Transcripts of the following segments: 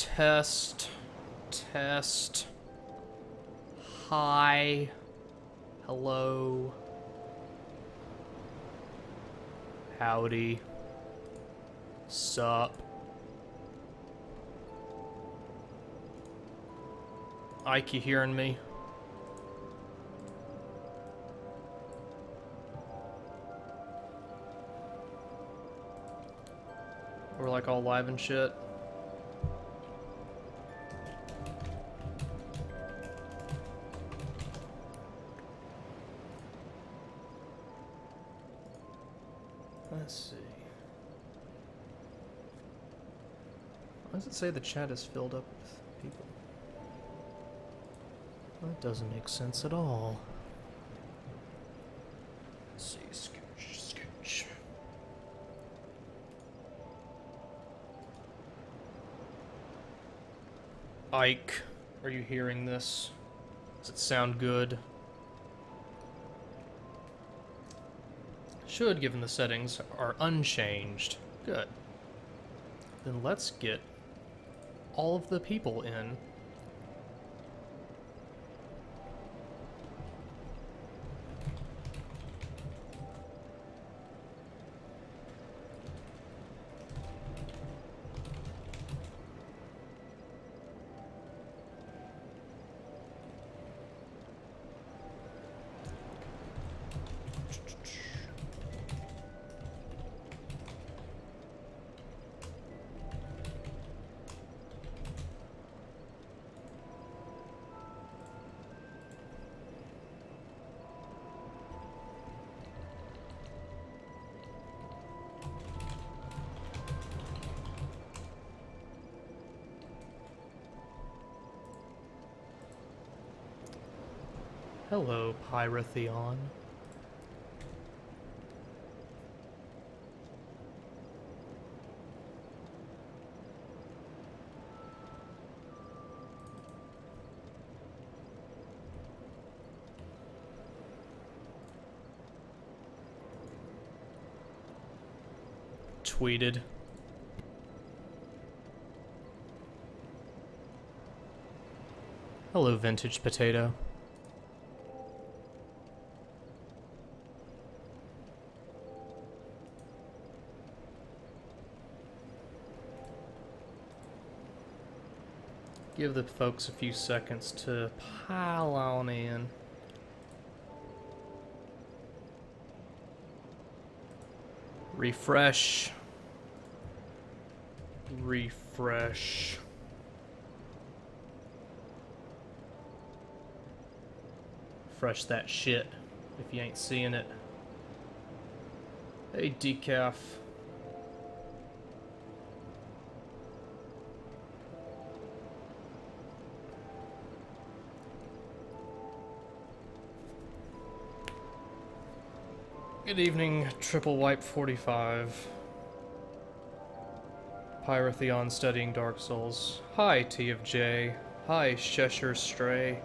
Test. Test. Hi. Hello. Howdy. Sup. Ike, you hearing me? We're like all live and shit. Let's see. Why does it say the chat is filled up with people? That doesn't make sense at all. Let's see, scooch. Ike, are you hearing this? Does it sound good? Should, given the settings are unchanged. Good. Then let's get all of the people in. Hello, Pyrotheon. Tweeted. Hello, Vintage Potato. Give the folks a few seconds to pile on in. Refresh. Refresh. Refresh that shit if you ain't seeing it. Hey, Decaf. Good evening, Triple Wipe 45. Pyrotheon studying Dark Souls. Hi, T of J. Hi, Cheshire Stray.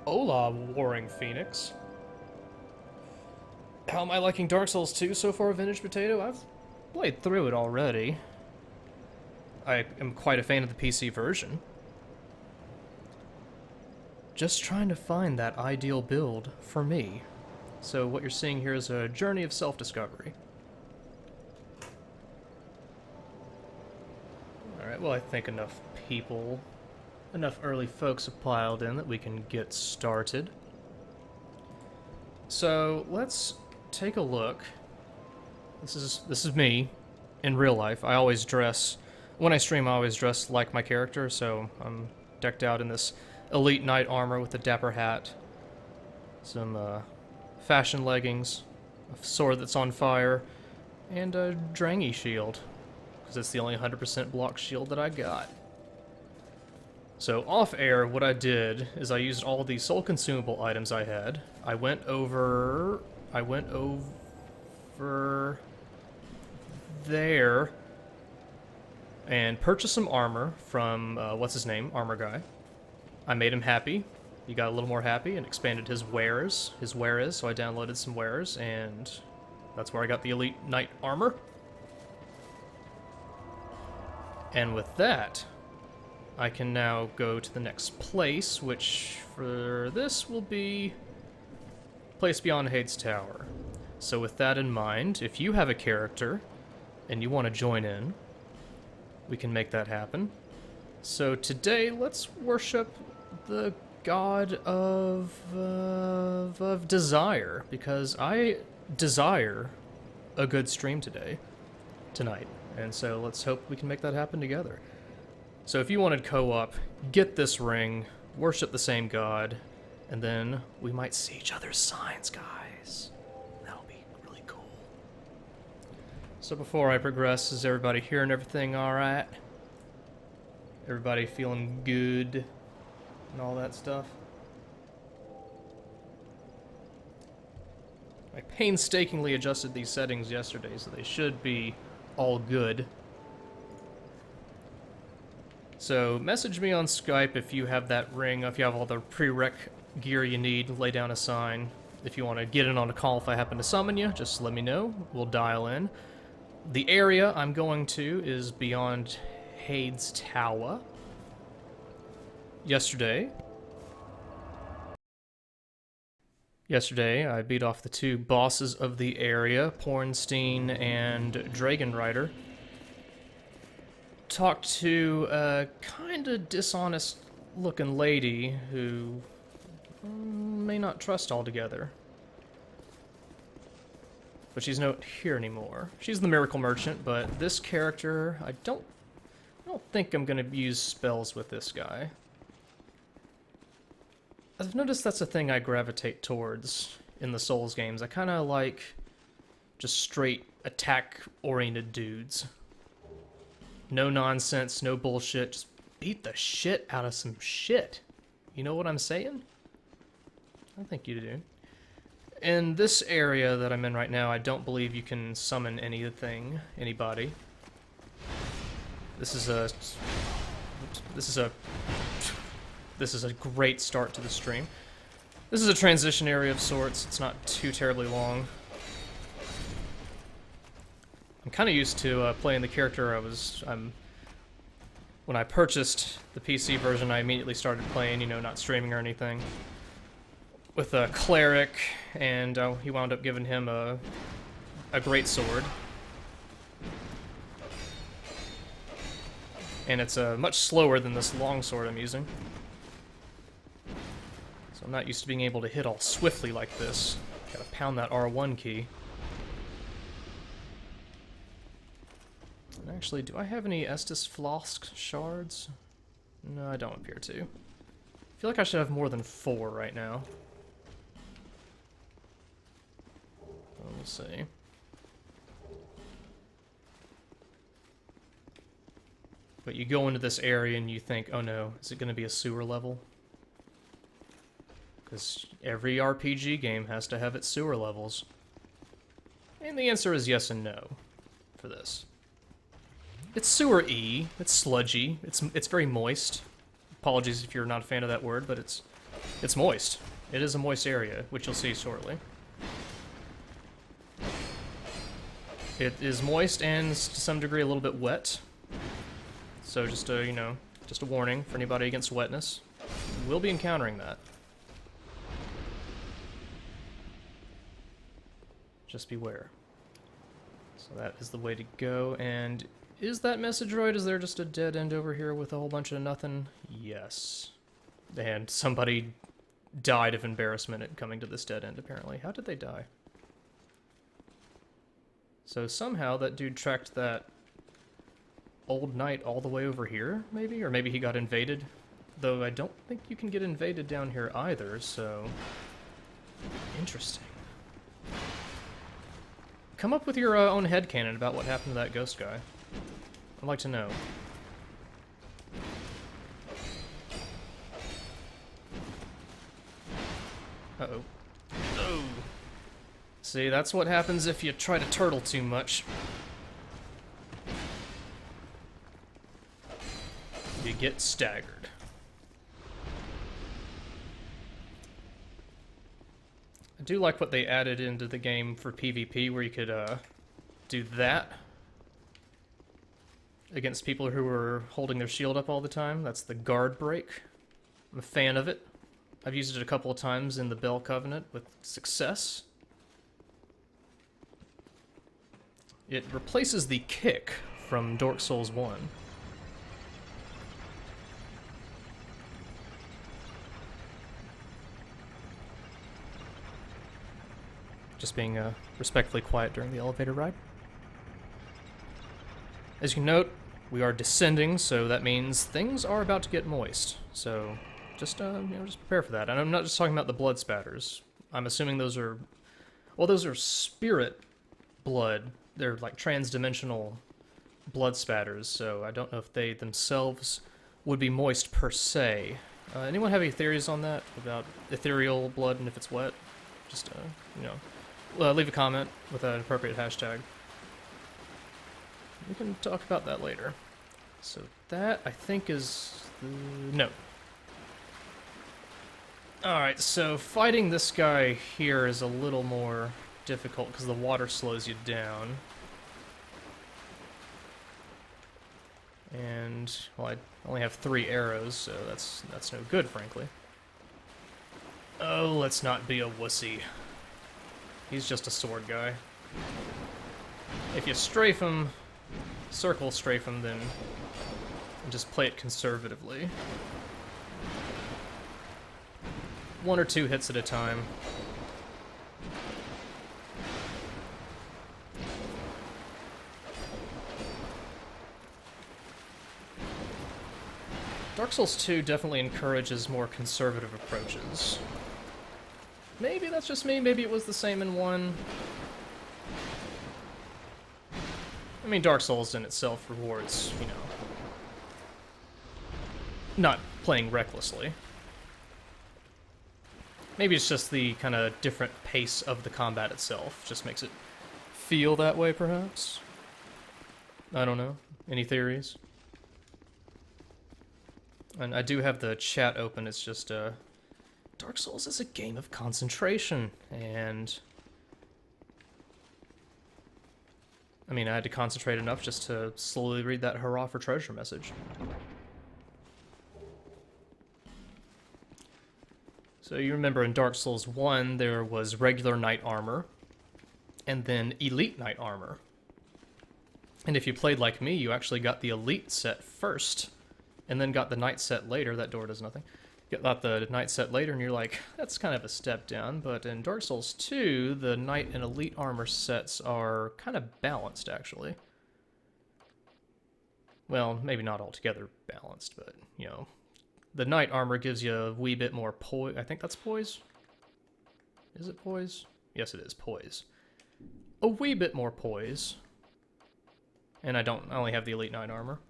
Hola, Warring Phoenix. How am I liking Dark Souls 2 so far, Vintage Potato? I've played through it already. I am quite a fan of the PC version. Just trying to find that ideal build for me. So what you're seeing here is a journey of self-discovery. Alright, well I think enough early folks have piled in that we can get started. So let's take a look. This is me in real life. I always dress, when I stream I always dress like my character, so I'm decked out in this elite knight armor with a dapper hat, some fashion leggings, a sword that's on fire, and a Drangy shield, because it's the only 100% block shield that I got. So off air, what I did is I used all the soul consumable items I had. I went over there and purchased some armor from what's his name, Armor Guy. I made him happy. He got a little more happy and expanded his wares, so I downloaded some wares, and that's where I got the Elite Knight armor. And with that, I can now go to the next place, which for this will be Place Beyond Hades Tower. So with that in mind, if you have a character and you want to join in, we can make that happen. So today, let's worship the god of desire, because I desire a good stream tonight. And so let's hope we can make that happen together. So if you wanted co-op, get this ring, worship the same god, and then we might see each other's signs, guys. That'll be really cool. So before I progress, is everybody hearing everything all right? Everybody feeling good and all that stuff? I painstakingly adjusted these settings yesterday, so they should be all good. So message me on Skype if you have that ring, if you have all the prereq gear you need, lay down a sign. If you want to get in on a call if I happen to summon you, just let me know. We'll dial in. The area I'm going to is Beyond Hades Tower. Yesterday, I beat off the two bosses of the area, Pornstein and Dragon Rider. Talked to a kinda dishonest looking lady who may not trust altogether. But she's not here anymore. She's the Miracle Merchant, but this character, I don't think I'm gonna use spells with this guy. I've noticed that's a thing I gravitate towards in the Souls games. I kinda like just straight attack-oriented dudes. No nonsense, no bullshit, just beat the shit out of some shit. You know what I'm saying? I think you do. In this area that I'm in right now, I don't believe you can summon anybody. This is a great start to the stream. This is a transition area of sorts. It's not too terribly long. I'm kind of used to playing the character when I purchased the PC version, I immediately started playing, you know, not streaming or anything, with a cleric, and he wound up giving him a great sword. And it's much slower than this long sword I'm using. So I'm not used to being able to hit all swiftly like this. Gotta pound that R1 key. And actually, do I have any Estus Flask shards? No, I don't appear to. I feel like I should have more than 4 right now. We'll see. But you go into this area and you think, oh no, is it going to be a sewer level? Because every RPG game has to have its sewer levels. And the answer is yes and no for this. It's sewer-y, it's sludgy, it's very moist. Apologies if you're not a fan of that word, but it's moist. It is a moist area, which you'll see shortly. It is moist and to some degree a little bit wet. So just a, just a warning for anybody against wetness. We'll be encountering that. Just beware. So that is the way to go, and is that message right? Is there just a dead end over here with a whole bunch of nothing? Yes. And somebody died of embarrassment at coming to this dead end, apparently. How did they die? So somehow that dude tracked that old knight all the way over here, maybe? Or maybe he got invaded. Though I don't think you can get invaded down here either, so... Interesting. Come up with your own headcanon about what happened to that ghost guy. I'd like to know. Uh-oh. Oh! See, that's what happens if you try to turtle too much. You get staggered. I do like what they added into the game for PvP, where you could do that against people who are holding their shield up all the time. That's the guard break. I'm a fan of it. I've used it a couple of times in the Bell Covenant with success. It replaces the kick from Dark Souls 1. Just being respectfully quiet during the elevator ride. As you can note, we are descending, so that means things are about to get moist. So just just prepare for that. And I'm not just talking about the blood spatters. I'm assuming those are, well, those are spirit blood. They're like trans-dimensional blood spatters, so I don't know if they themselves would be moist per se. Anyone have any theories on that about ethereal blood and if it's wet? Just leave a comment with an appropriate hashtag. We can talk about that later. So that, I think, is the note. Alright, so fighting this guy here is a little more difficult because the water slows you down. And, well, I only have 3 arrows, so that's no good, frankly. Oh, let's not be a wussy. He's just a sword guy. If you strafe him, circle strafe him, then just play it conservatively. 1 or 2 hits at a time. Dark Souls 2 definitely encourages more conservative approaches. Maybe that's just me, maybe it was the same in 1. I mean, Dark Souls in itself rewards, not playing recklessly. Maybe it's just the kind of different pace of the combat itself, just makes it feel that way, perhaps? I don't know. Any theories? And I do have the chat open, it's just, Dark Souls is a game of concentration, and I mean, I had to concentrate enough just to slowly read that hurrah for treasure message. So you remember in Dark Souls 1, there was regular knight armor, and then elite knight armor. And if you played like me, you actually got the elite set first, and then got the knight set later. That door does nothing. Got the knight set later, and you're like, that's kind of a step down. But in Dark Souls 2, the knight and elite armor sets are kind of balanced, actually. Well, maybe not altogether balanced, but, the knight armor gives you a wee bit more poise. I think that's poise? Is it poise? Yes, it is poise. A wee bit more poise. And I only have the elite knight armor.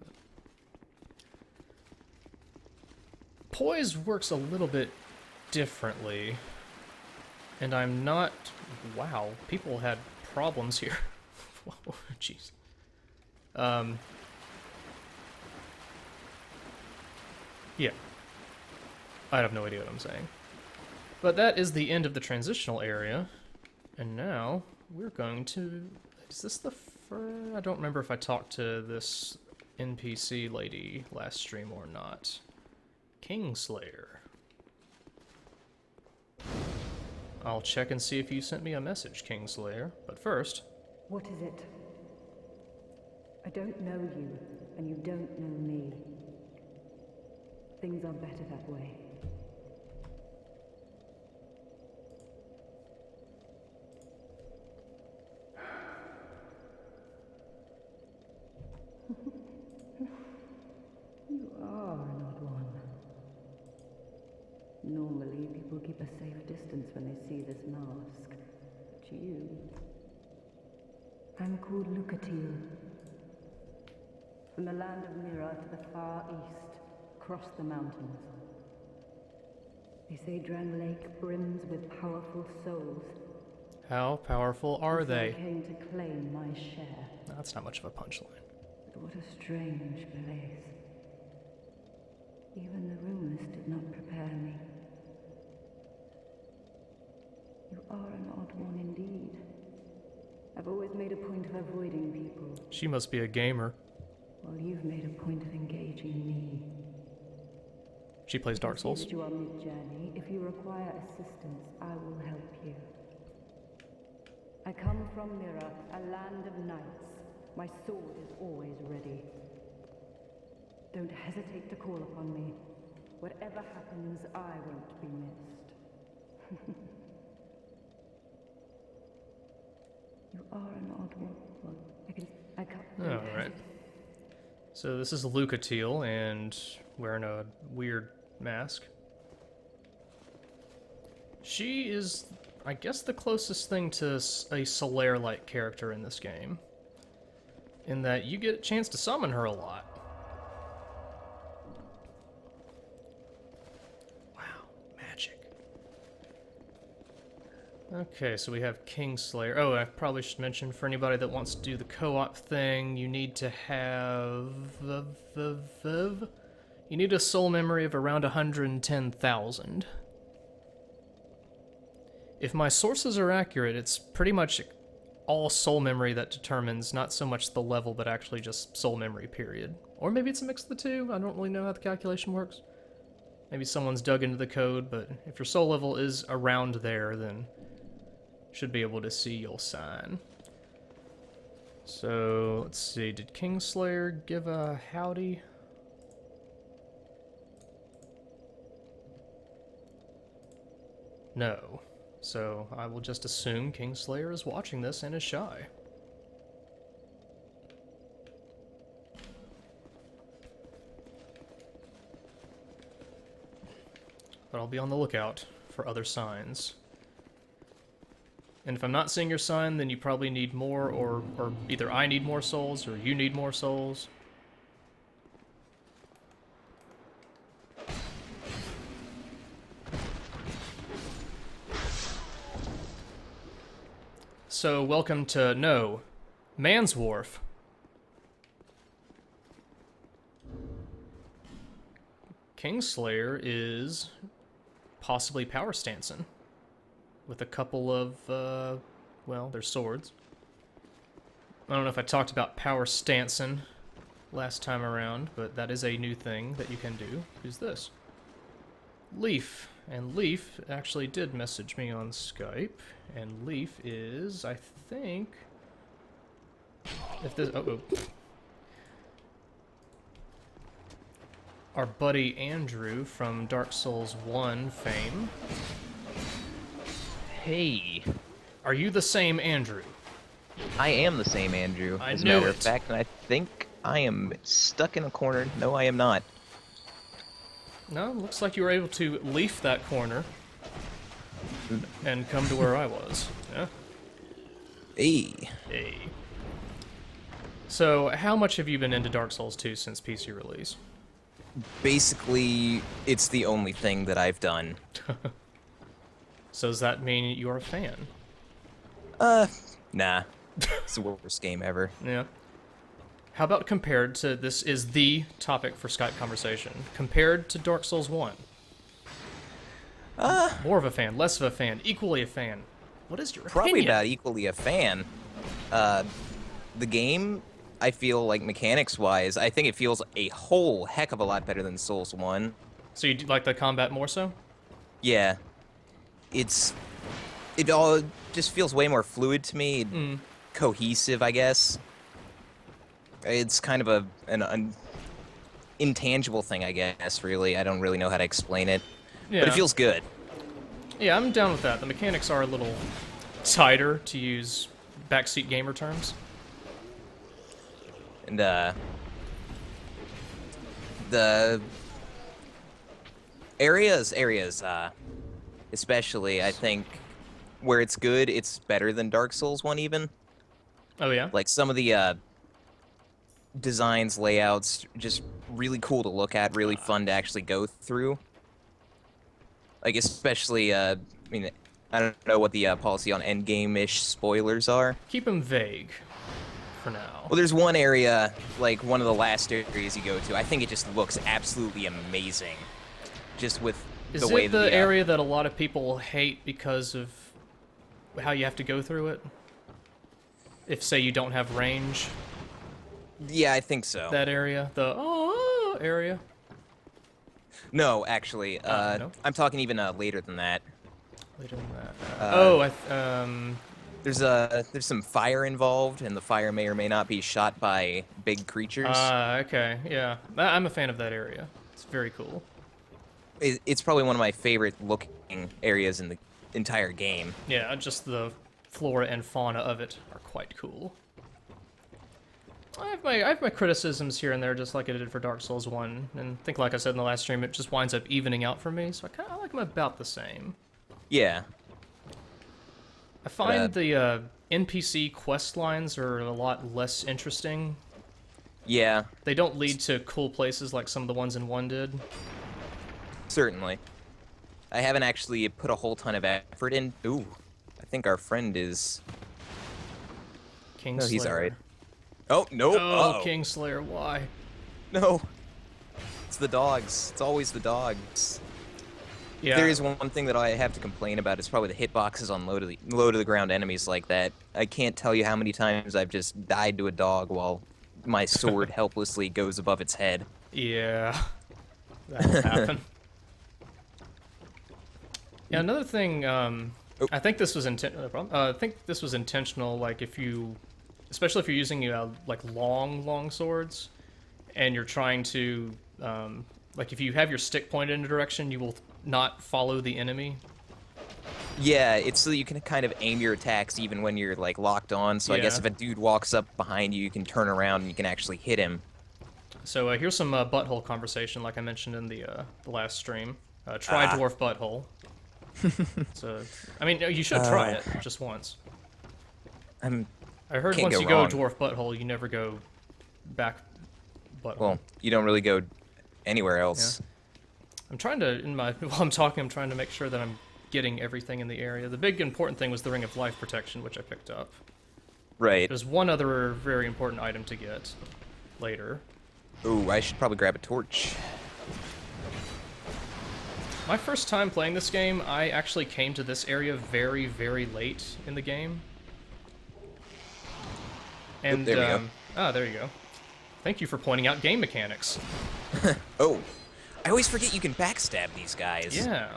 Poise works a little bit differently, and I'm not... Wow, people had problems here. Jeez. Yeah. I have no idea what I'm saying. But that is the end of the transitional area, and now we're going to... Is this the first... I don't remember if I talked to this NPC lady last stream or not. Kingslayer. I'll check and see if you sent me a message, Kingslayer. But first... What is it? I don't know you, and you don't know me. Things are better that way. You are an odd one. Normally, people keep a safe distance when they see this mask. But you... I'm called Lucatil. From the land of Mira to the far east, across the mountains. They say Drang Lake brims with powerful souls. How powerful are they? I came to claim my share. That's not much of a punchline. But what a strange place. Even the rumors did not prepare me. You are an odd one indeed. I've always made a point of avoiding people. She must be a gamer. While you've point of engaging me? She plays Dark Souls. I see that you are mid-journey. If you require assistance, I will help you. I come from Mirror, a land of knights. My sword is always ready. Don't hesitate to call upon me. Whatever happens, I won't be missed. You are an odd one. I can't. Alright. So this is Lucatiel, and wearing a weird mask. She is, I guess, the closest thing to a Solaire-like character in this game, in that you get a chance to summon her a lot. Wow, magic. Okay, so we have Kingslayer. Oh, I probably should mention, for anybody that wants to do the co-op thing, you need to have... You need a soul memory of around 110,000. If my sources are accurate, it's pretty much all soul memory that determines not so much the level, but actually just soul memory, period. Or maybe it's a mix of the two. I don't really know how the calculation works. Maybe someone's dug into the code, but if your soul level is around there, then should be able to see your sign. So, let's see, did Kingslayer give a howdy? No. So, I will just assume Kingslayer is watching this and is shy. But I'll be on the lookout for other signs. And if I'm not seeing your sign, then you probably need more, or either I need more souls, or you need more souls. So, welcome to, Man's Wharf. Kingslayer is possibly power stancing, with a couple of, well, their swords. I don't know if I talked about power stancing last time around, but that is a new thing that you can do. Who's this? Leaf. And Leaf actually did message me on Skype, and Leaf is, I think... If this... Uh-oh. Our buddy Andrew from Dark Souls 1 fame. Hey. Are you the same Andrew? I am the same Andrew, I as a knew matter it. of fact, and I think I am stuck in a corner. No, I am not. No, looks like you were able to leaf that corner and come to where I was. Yeah? Hey. Hey. So, how much have you been into Dark Souls 2 since PC release? Basically, it's the only thing that I've done. So does that mean you're a fan? Nah. It's the worst game ever. Yeah. How about compared to, this is the topic for Skype conversation, compared to Dark Souls 1? More of a fan, less of a fan, equally a fan. What is your Probably opinion? about equally a fan. The game, I feel like mechanics-wise, I think it feels a whole heck of a lot better than Souls 1. So you do like the combat more so? Yeah. It all just feels way more fluid to me, cohesive, I guess. It's kind of an intangible thing, I guess, really. I don't really know how to explain it. Yeah. But it feels good. Yeah, I'm down with that. The mechanics are a little tighter, to use backseat gamer terms. And, the areas, especially, I think, where it's good, it's better than Dark Souls 1 even. Oh yeah? Like, some of the, designs, layouts, just really cool to look at, really fun to actually go through. Like, especially, I mean, I don't know what the policy on endgame-ish spoilers are. Keep them vague for now. Well, there's one area, like one of the last areas you go to, I think it just looks absolutely amazing. Just with the way Is it that the area that a lot of people hate because of how you have to go through it? If, say, you don't have range? Yeah, I think so. That area? The, oh, area. No, actually, No? I'm talking even later than that. Later than that. Uh, there's some fire involved, and the fire may or may not be shot by big creatures. Okay, yeah. I'm a fan of that area. It's very cool. It's probably one of my favorite looking areas in the entire game. Yeah, just the flora and fauna of it are quite cool. I have my criticisms here and there, just like I did for Dark Souls 1, and I think, like I said in the last stream, it just winds up evening out for me, so I like them about the same. Yeah. I find the NPC quest lines are a lot less interesting. Yeah, They don't lead to cool places like some of the ones in 1 did. certainly. I haven't actually put a whole ton of effort in. Ooh, I think our friend is... Kingslayer. No, he's alright. Oh, no. Oh, Uh-oh. Kingslayer, why? No. It's the dogs. It's always the dogs. Yeah. There is one thing that I have to complain about. It's probably the hitboxes on low to the ground enemies like that. I can't tell you how many times I've just died to a dog while my sword helplessly goes above its head. Yeah. That'll happen. Yeah, another thing, I think this was I think this was intentional, like if you, especially if you're using like long swords, and you're trying to, like if you have your stick pointed in a direction, you will not follow the enemy. Yeah, it's so you can kind of aim your attacks even when you're like locked on. So I guess Yeah. if a dude walks up behind you, you can turn around and you can actually hit him. So here's some butthole conversation, like I mentioned in the last stream. Try dwarf butthole. So, I mean, you should try it just once. I heard can't once go you wrong. go dwarf butthole, you never go back butthole. Well, you don't really go anywhere else. I'm trying to, while I'm talking, I'm trying to make sure that I'm getting everything in the area. The big important thing was the Ring of Life Protection, which I picked up. Right. There's one other very important item to get later. Ooh, I should probably grab a torch. My first time playing this game, I actually came to this area very, very late in the game. And, there we go. there you go. Thank you for pointing out game mechanics. Oh, I always forget you can backstab these guys. Yeah.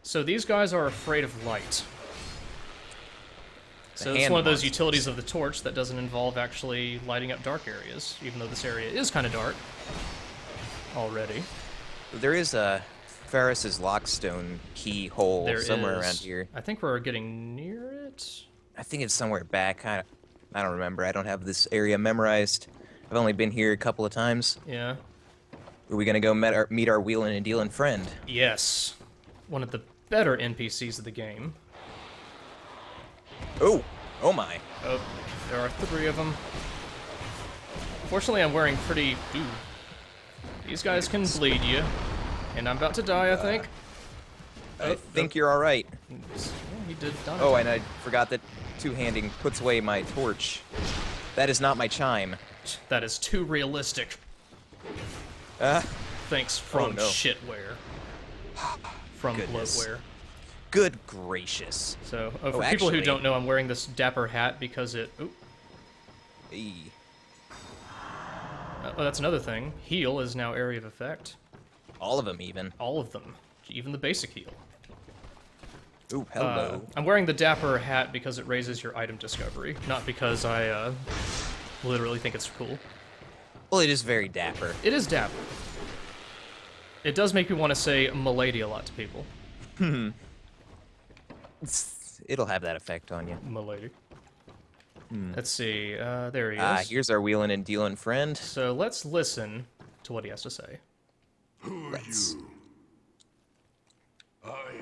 So these guys are afraid of light. So it's hand one of those monsters. utilities of the torch that doesn't involve actually lighting up dark areas, even though this area is kind of dark already. There is a Ferris's Lockstone keyhole There somewhere is. around here. I think we're getting near it. I think it's somewhere back. I don't remember. I don't have this area memorized. I've only been here a couple of times. Yeah. Are we gonna go meet our wheelin' and dealin' friend? Yes. One of the better NPCs of the game. Oh, oh my. Oh, there are 3 of them. Fortunately, I'm wearing pretty... Ooh. These guys can bleed you. And I'm about to die, I think. I think you're all right. Yeah, he did die. Oh, and I forgot that two-handing puts away my torch. That is not my chime. That is too realistic. Thanks from no. shitware. From Goodness. bloatware. Good gracious. So, for people who actually- don't know, I'm wearing this dapper hat because it... Ooh, Hey. oh, that's another thing. Heal is now area of effect. All of them, even. All of them. Even the basic heal. Ooh, hello. I'm wearing the dapper hat because it raises your item discovery, not because I literally think it's cool. Well, it is very dapper. It is dapper. It does make me want to say "milady" a lot to people. It'll have that effect on you. Milady. Let's see. There he is. Ah, here's our wheelin' and dealin' friend. So let's listen to what he has to say. Who are Let's- you? I,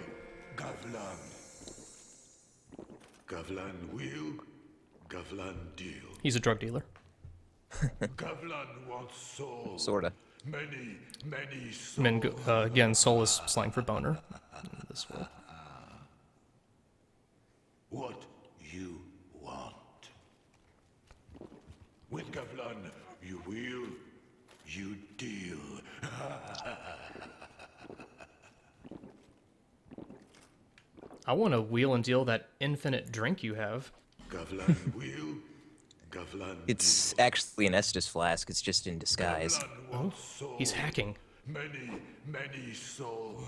Gavlan. Gavlan will, Gavlan deal. He's a drug dealer. Gavlan wants soul. Sorta. Many souls. I mean, again, soul is slang for boner. In this world. What you want. With Gavlan, you will, you deal. I want to wheel and deal that infinite drink you have. Gavlan will, Gavlan It's actually an Estus flask. It's just in disguise. Gavlan Oh, wants soul. he's hacking. Many souls.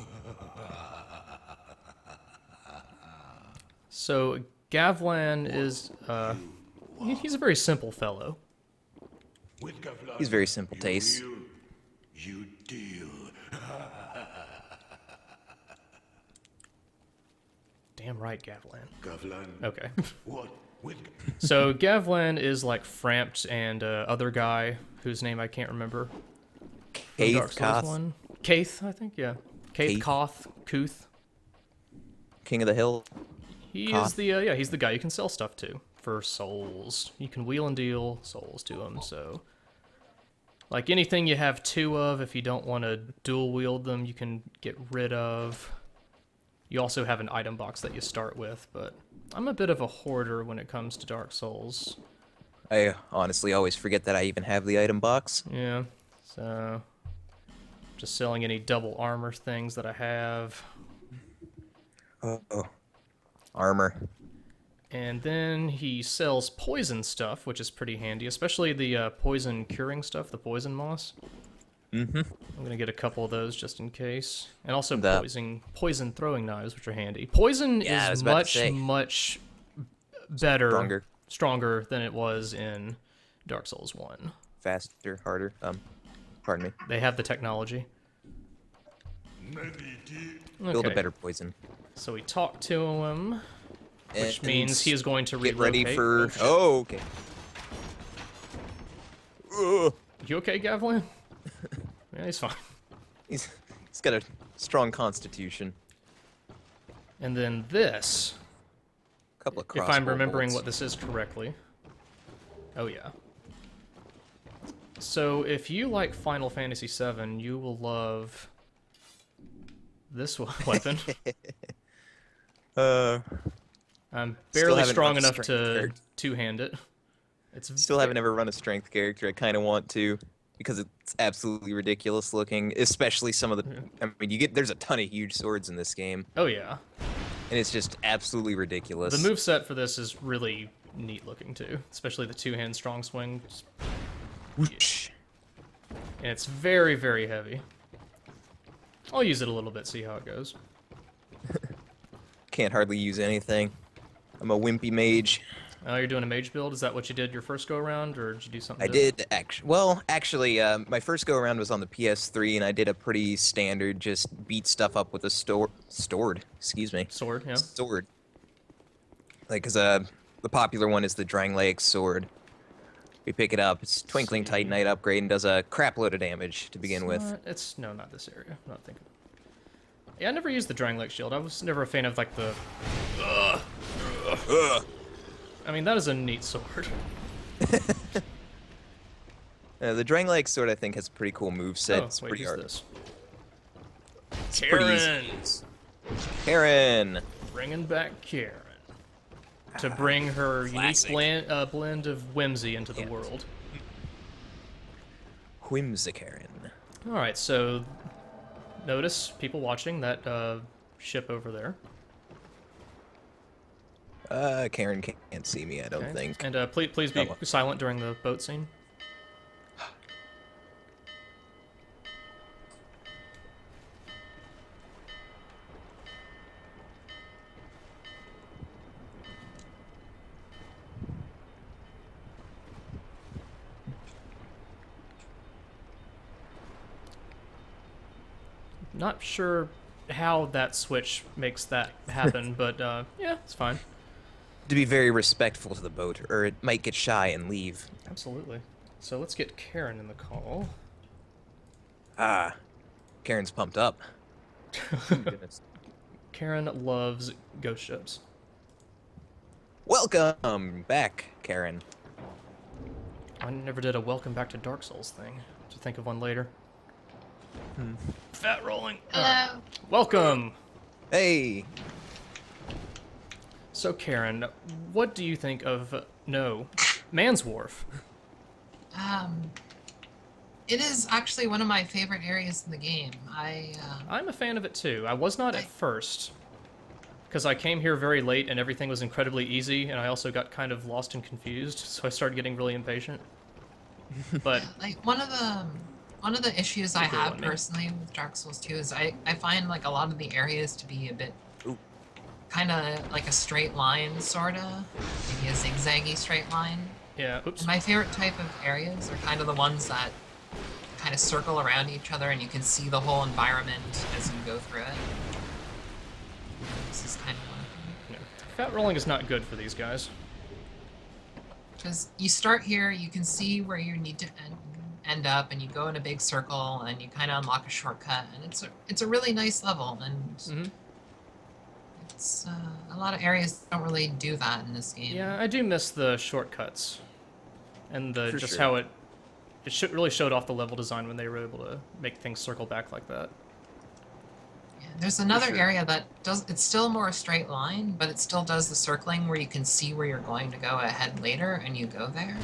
So Gavlan is he's a very simple fellow. With Gavlan, He's very simple you taste. will, you deal. Damn right, Gavlan. Gavlan, Okay. what? With So Gavlan is like Frampt and other guy whose name I can't remember. From Dark Kaith, Souls Koth, 1. Kaith, I think, yeah. Kaith, Kaith. Koth, Kuth. King of the Hill. He Koth. is the he's the guy you can sell stuff to for souls. You can wheel and deal souls to him. So, like anything you have two of, if you don't want to dual wield them, you can get rid of. You also have an item box that you start with, but I'm a bit of a hoarder when it comes to Dark Souls. I honestly always forget that I even have the item box. Yeah, so just selling any double armor things that I have. Oh, armor. And then he sells poison stuff, which is pretty handy, especially the poison curing stuff, the poison moss. Mm-hmm. I'm gonna get a couple of those just in case, and also The- poison throwing knives, which are handy. Poison Yeah, I was is about to say. much better, Stronger. than it was in Dark Souls 1. Faster, harder. Pardon me. They have the technology. many deal. Build a Okay, better poison. so we talk to him, which And means he is going to get relocate. ready for. shit. Oh, okay. Ugh. You okay, Gavlan? Yeah, he's fine. He's got a strong constitution. And then this, Couple of if I'm crossbow remembering bolts. what this is correctly. Oh yeah. So if you like Final Fantasy VII, you will love this weapon. I'm Still barely haven't strong run a enough strength to character. two-hand it. It's Still haven't ever run a strength character. I kind of want to because it's absolutely ridiculous looking, especially some of the. I mean, there's a ton of huge swords in this game, Oh yeah. and it's just absolutely ridiculous. The moveset for this is really neat looking too, especially the two-hand strong swing. Whoosh. And it's very, very heavy. I'll use it a little bit, see how it goes. Can't hardly use anything. I'm a wimpy mage. Oh, you're doing a mage build? Is that what you did your first go-around, or did you do something I different? did actually, my first go around was on the PS3, and I did a pretty standard, just beat stuff up with a sword. Excuse me. Sword, yeah. Sword. Like, cause the popular one is the Drangleic sword. We pick it up. It's Twinkling Titanite upgrade and does a crap load of damage to begin with. No, not this area. I'm not thinking. Yeah, I never used the Drangleic shield. I was never a fan of like the. I mean, that is a neat sword. The Drangleic sword, I think, has a pretty cool moveset. Oh, It's wait, pretty who's hard. this? It's pretty easy. Karen! Karen! Bringing back Karen. To bring her unique Classic. blend of whimsy into the Yeah. world. Whimsicaren. Alright, so notice people watching that ship over there. Karen can't see me, I don't Okay. think. And please be Oh, well. silent during the boat scene. Not sure how that switch makes that happen, but yeah, it's fine. To be very respectful to the boat, or it might get shy and leave. Absolutely. So let's get Karen in the call. Ah, Karen's pumped up. Goodness. Karen loves ghost ships. Welcome back, Karen. I never did a welcome back to Dark Souls thing. To think of one later. Fat rolling. Hello. Welcome. Hey, So Karen, what do you think of Man's Wharf? It is actually one of my favorite areas in the game. I'm a fan of it too. I was not at first, because I came here very late and everything was incredibly easy, and I also got kind of lost and confused, so I started getting really impatient. But Like one of the issues I Cool have one, man. personally with Dark Souls 2 is I find like a lot of the areas to be a bit Ooh. kind of like a straight line, sorta, maybe a zigzaggy straight line. yeah, oops. And my favorite type of areas are kind of the ones that kind of circle around each other and you can see the whole environment as you go through it. This is kind of one of them. Yeah. Fat rolling is not good for these guys. Because you start here, you can see where you need to end up, and you go in a big circle, and you kind of unlock a shortcut, and it's a really nice level, and Mm-hmm. it's a lot of areas don't really do that in this game. Yeah, I do miss the shortcuts, and the For just sure. how it really showed off the level design when they were able to make things circle back like that. Yeah, there's another sure. area that does, it's still more a straight line, but it still does the circling where you can see where you're going to go ahead later, and you go there.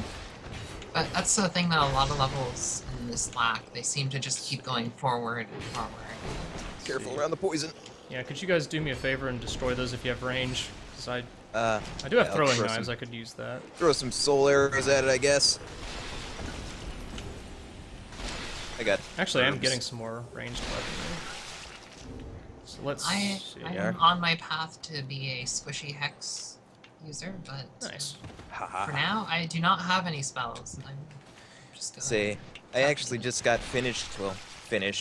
But that's the thing that a lot of levels in this lack. They seem to just keep going forward and forward. Careful around the poison. Yeah, could you guys do me a favor and destroy those if you have range? Because I do yeah, have I'll throwing throw knives, some- I could use that. Throw some soul arrows at it, I guess. I got. Actually, I am herbs. getting some more ranged weaponry. So let's I see. am on my path to be a squishy hex user, but Nice. for now, I do not have any spells. I'm just going. See, I actually just got finished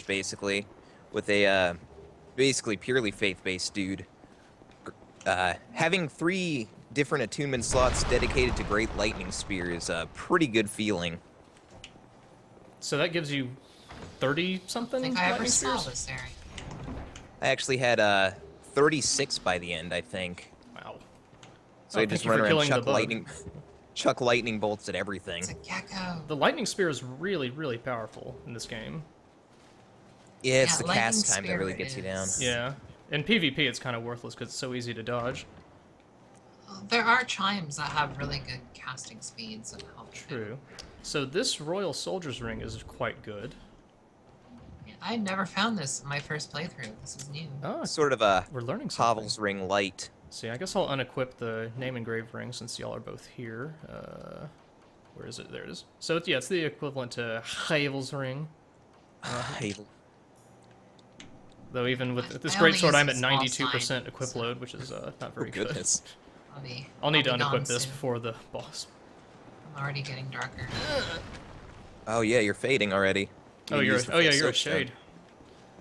basically, with a basically purely faith-based dude. Having 3 different attunement slots dedicated to Great Lightning Spear is a pretty good feeling. So that gives you 30 I something think I ever lightning saw spears? this area. I actually had 36 by the end, I think. Wow. So Oh, I just thank you run for around killing the chuck bug. chuck lightning bolts at everything. It's a gecko. The lightning spear is really, really powerful in this game. Yeah, it's Yeah, the lightning cast time that really spear gets you down. is- Yeah. In PvP, it's kind of worthless because it's so easy to dodge. There are chimes that have really good casting speeds and help. True. So this Royal Soldier's Ring is quite good. Yeah, I never found this in my first playthrough. This is new. Oh, Sort of a we're learning something. Havel's Ring light. See, I guess I'll unequip the name engraved ring since y'all are both here. Where is it? There it is. So yeah, it's the equivalent to Havel's ring. Havel. Though even with this I great only sword, use I'm the at small 92% sign, equip so- load, which is not very Oh, good. goodness. I'll need to be gone unequip this soon. before the boss. I'm already getting darker. Oh yeah, you're fading already. Oh, You used the yeah, full you're a soapstone. shade.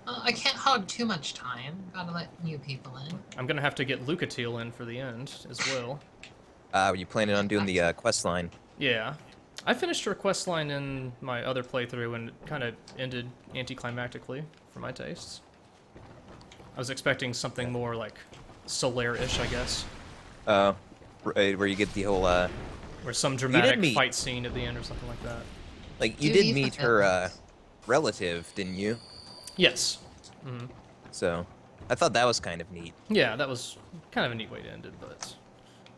I can't hog too much time. Gotta let new people in. I'm gonna have to get Lucatiel in for the end as well. Were you planning on doing the quest line? Yeah. I finished her quest line in my other playthrough and it kind of ended anticlimactically for my tastes. I was expecting something more like Solaire-ish, I guess. Right, where you get the whole Or some dramatic meet- fight scene at the end or something like that. like you Do did you meet fulfill her this? relative, didn't you? Yes. So I thought that was kind of neat. Yeah, that was kind of a neat way to end it, but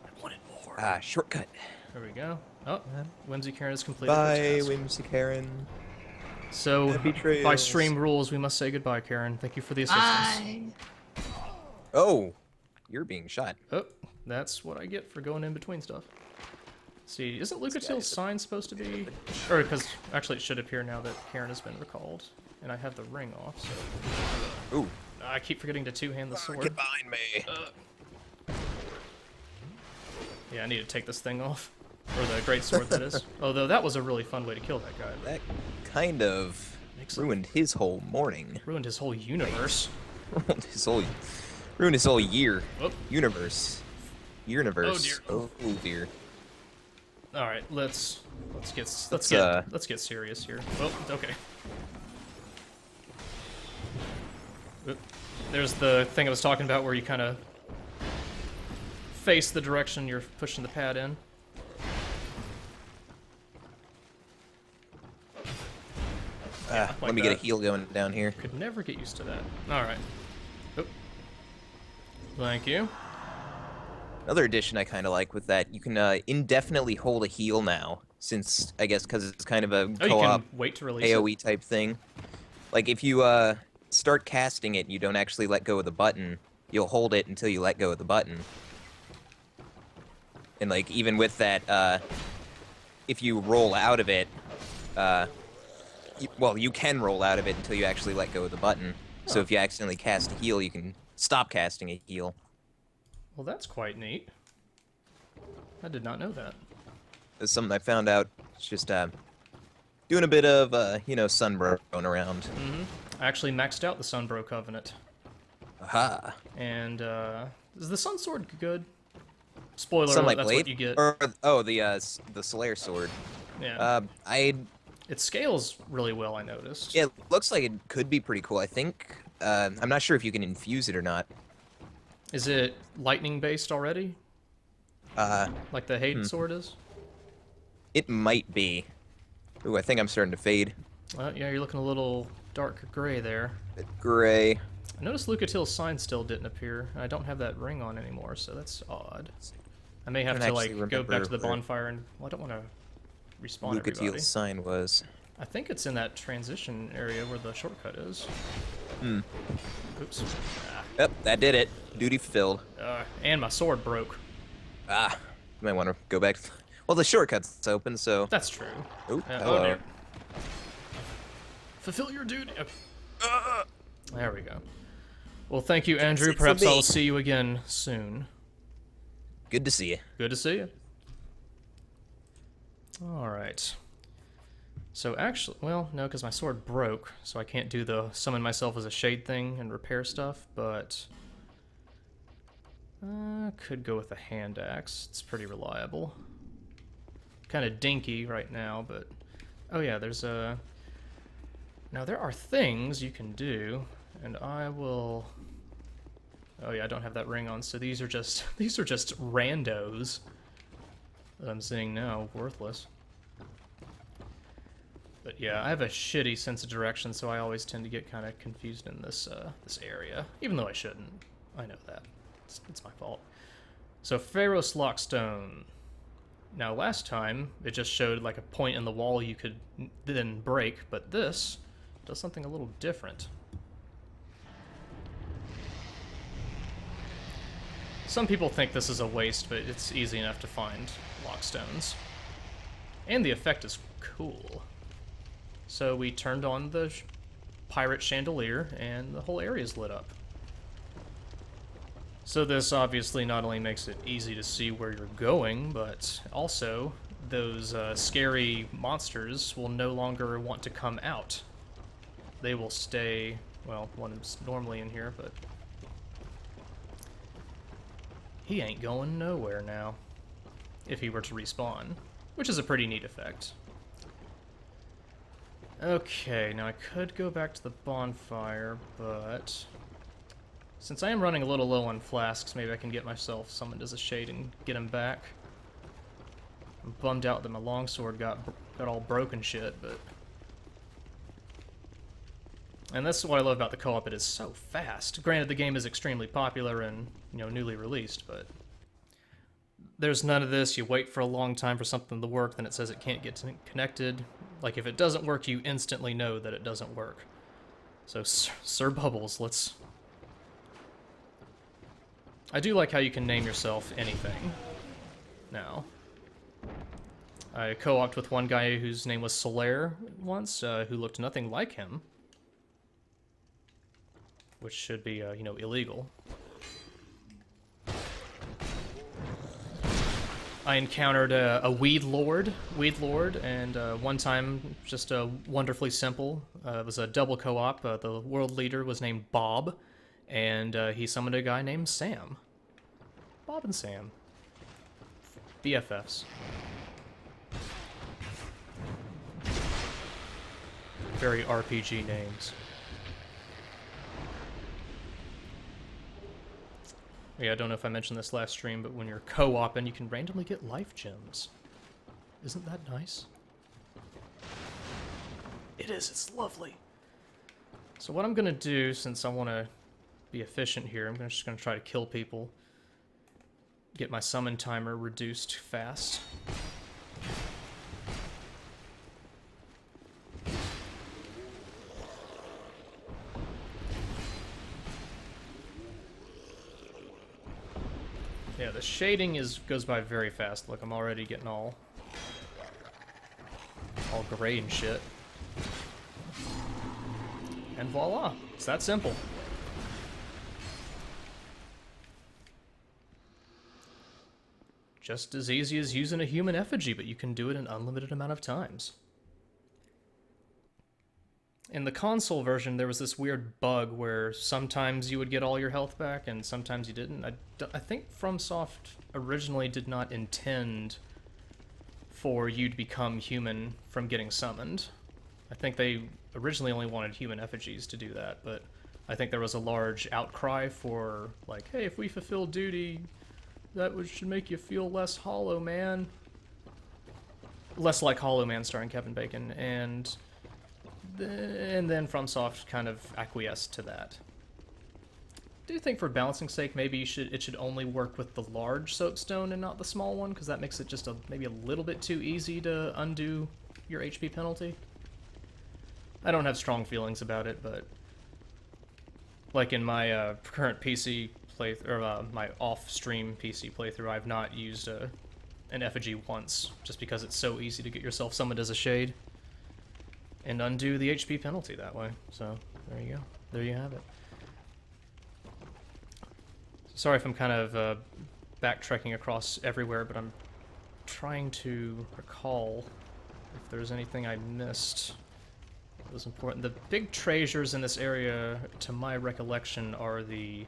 I wanted more. Shortcut. There we go. Oh, Whimsy Karen has completed her Bye, task. Whimsy Karen. So, Happy by trails. stream rules, we must say goodbye, Karen. Thank you for the assistance. Bye. Oh, you're being shot. Oh, that's what I get for going in between stuff. See, isn't Lucatiel's guy's- sign supposed to be... Or, because actually it should appear now that Karen has been recalled. And I have the ring off, so... Ooh, I keep forgetting to two-hand the sword. get behind me. Yeah, I need to take this thing off. Or the great sword, that is. Although that was a really fun way to kill that guy. That kind of Makes it- ruined his whole morning. Ruined his whole universe. ruined his whole year. Oh. Universe. Universe. Oh, Oh dear. All right, let's Let's, get serious here. Oh, okay. Oop. There's the thing I was talking about where you kind of face the direction you're pushing the pad in. like Let me get a that. heal going down here. Could never get used to that. All right. Oop. Thank you. Another addition I kind of like with that, you can indefinitely hold a heal now, since I guess because it's kind of a Oh, you co-op can wait to release AOE it. type thing. Like if you start casting it, and you don't actually let go of the button. you'll hold it until you let go of the button. And like even with that, if you roll out of it, well, you can roll out of it until you actually let go of the button. So if you accidentally cast a heal, you can stop casting a heal. Well, that's quite neat. I did not know that. That's something I found out. It's just doing a bit of sunburn around. I actually maxed out the Sunbro Covenant. Aha. And is the Sun Sword good? Spoiler alert, Sunlight that's Blade? what you get. Or the Slayer Sword. Yeah. It scales really well, I noticed. Yeah, it looks like it could be pretty cool. I think I'm not sure if you can infuse it or not. Is it lightning based already? Like the Hayden sword is? It might be. Ooh, I think I'm starting to fade. Well, yeah, you're looking a little dark gray there. Bit gray. I noticed Lucatil's sign still didn't appear. I don't have that ring on anymore, so that's odd. I may have to like go back to the bonfire and well, I don't want to respawn everybody. Lucatil's sign was. I think it's in that transition area where the shortcut is. Oops. Yep, that did it. Duty fulfilled. And my sword broke. You might want to go back. Well, the shortcut's open, so. That's true. Ooh, Oh, hello. dear. Fulfill your duty. There we go. Well, thank you, Andrew. it for Perhaps me. I'll see you again soon. Good to see you. Good to see you. Alright. So actually, well, no, because my sword broke, so I can't do the summon myself as a shade thing and repair stuff, but could go with a hand axe. It's pretty reliable. Kind of dinky right now, but oh yeah, there's a. Now there are things you can do, and I will. Oh yeah, I don't have that ring on, so these are just randos that I'm seeing now, worthless. But yeah, I have a shitty sense of direction, so I always tend to get kind of confused in this this area, even though I shouldn't. I know that. It's my fault. So Pharos Lockstone. Now last time it just showed like a point in the wall you could then break, but this does something a little different. Some people think this is a waste, but it's easy enough to find lockstones. And the effect is cool. So we turned on the pirate chandelier, and the whole area is lit up. So this obviously not only makes it easy to see where you're going, but also those scary monsters will no longer want to come out. They will stay, well, one is normally in here, but he ain't going nowhere now, if he were to respawn, which is a pretty neat effect. Okay, now I could go back to the bonfire, but since I am running a little low on flasks, maybe I can get myself summoned as a shade and get him back. I'm bummed out that my longsword got all broken shit, but... And that's what I love about the co-op, it is so fast. Granted, the game is extremely popular and, you know, newly released, but... There's none of this, you wait for a long time for something to work, then it says it can't get connected. Like, if it doesn't work, you instantly know that it doesn't work. So, Sir Bubbles, let's... I do like how you can name yourself anything now. I co-opted with one guy whose name was Solaire once, who looked nothing like him. Which should be, you know, illegal. I encountered a Weed Lord, and one time, just wonderfully simple. It was a double co-op. The world leader was named Bob, and he summoned a guy named Sam. Bob and Sam. BFFs. Very RPG names. Yeah, I don't know if I mentioned this last stream, but when you're co-oping, you can randomly get life gems. Isn't that nice? It is, it's lovely. So what I'm gonna do, since I want to be efficient here, I'm just gonna try to kill people. Get my summon timer reduced fast. Yeah, the shading goes by very fast. Look, I'm already getting all gray and shit. And voila, it's that simple. Just as easy as using a human effigy, but you can do it an unlimited amount of times. In the console version, there was this weird bug where sometimes you would get all your health back and sometimes you didn't. I think FromSoft originally did not intend for you to become human from getting summoned. I think they originally only wanted human effigies to do that, but I think there was a large outcry for, like, hey, if we fulfill duty, that should make you feel less Hollow Man. Less like Hollow Man starring Kevin Bacon, and then FromSoft kind of acquiesced to that. I do think for balancing sake, maybe it should only work with the large soapstone and not the small one, because that makes it just maybe a little bit too easy to undo your HP penalty. I don't have strong feelings about it, but like in my current PC playthrough, or my off-stream PC playthrough, I've not used an effigy once, just because it's so easy to get yourself summoned as a shade and undo the HP penalty that way. So there you go. There you have it. Sorry if I'm kind of backtracking across everywhere, but I'm trying to recall if there's anything I missed that was important. The big treasures in this area, to my recollection, are the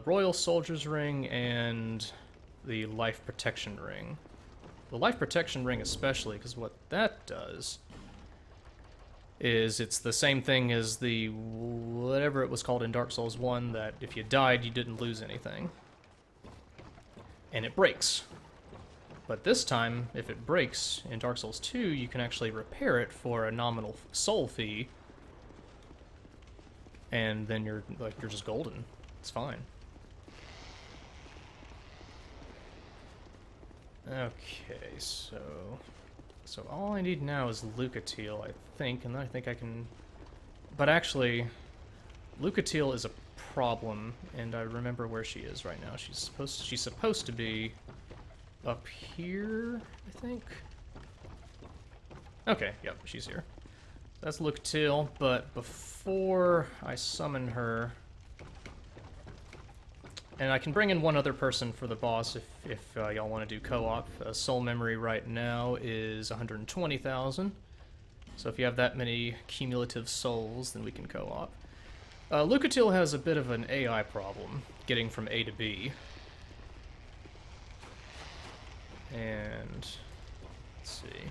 Royal Soldier's Ring and the Life Protection Ring. The Life Protection Ring especially, because what that does is it's the same thing as the whatever it was called in Dark Souls 1, that if you died, you didn't lose anything. And it breaks. But this time, if it breaks in Dark Souls 2, you can actually repair it for a nominal soul fee. And then you're just golden. It's fine. Okay, so all I need now is Lucatiel, I think, and then I think I can... But actually, Lucatiel is a problem, and I remember where she is right now. She's supposed to be up here, I think. Okay, yep, she's here. That's Lucatiel, but before I summon her... And I can bring in one other person for the boss if y'all want to do co-op. Soul memory right now is 120,000. So if you have that many cumulative souls, then we can co-op. Lucatiel has a bit of an AI problem, getting from A to B. And... let's see...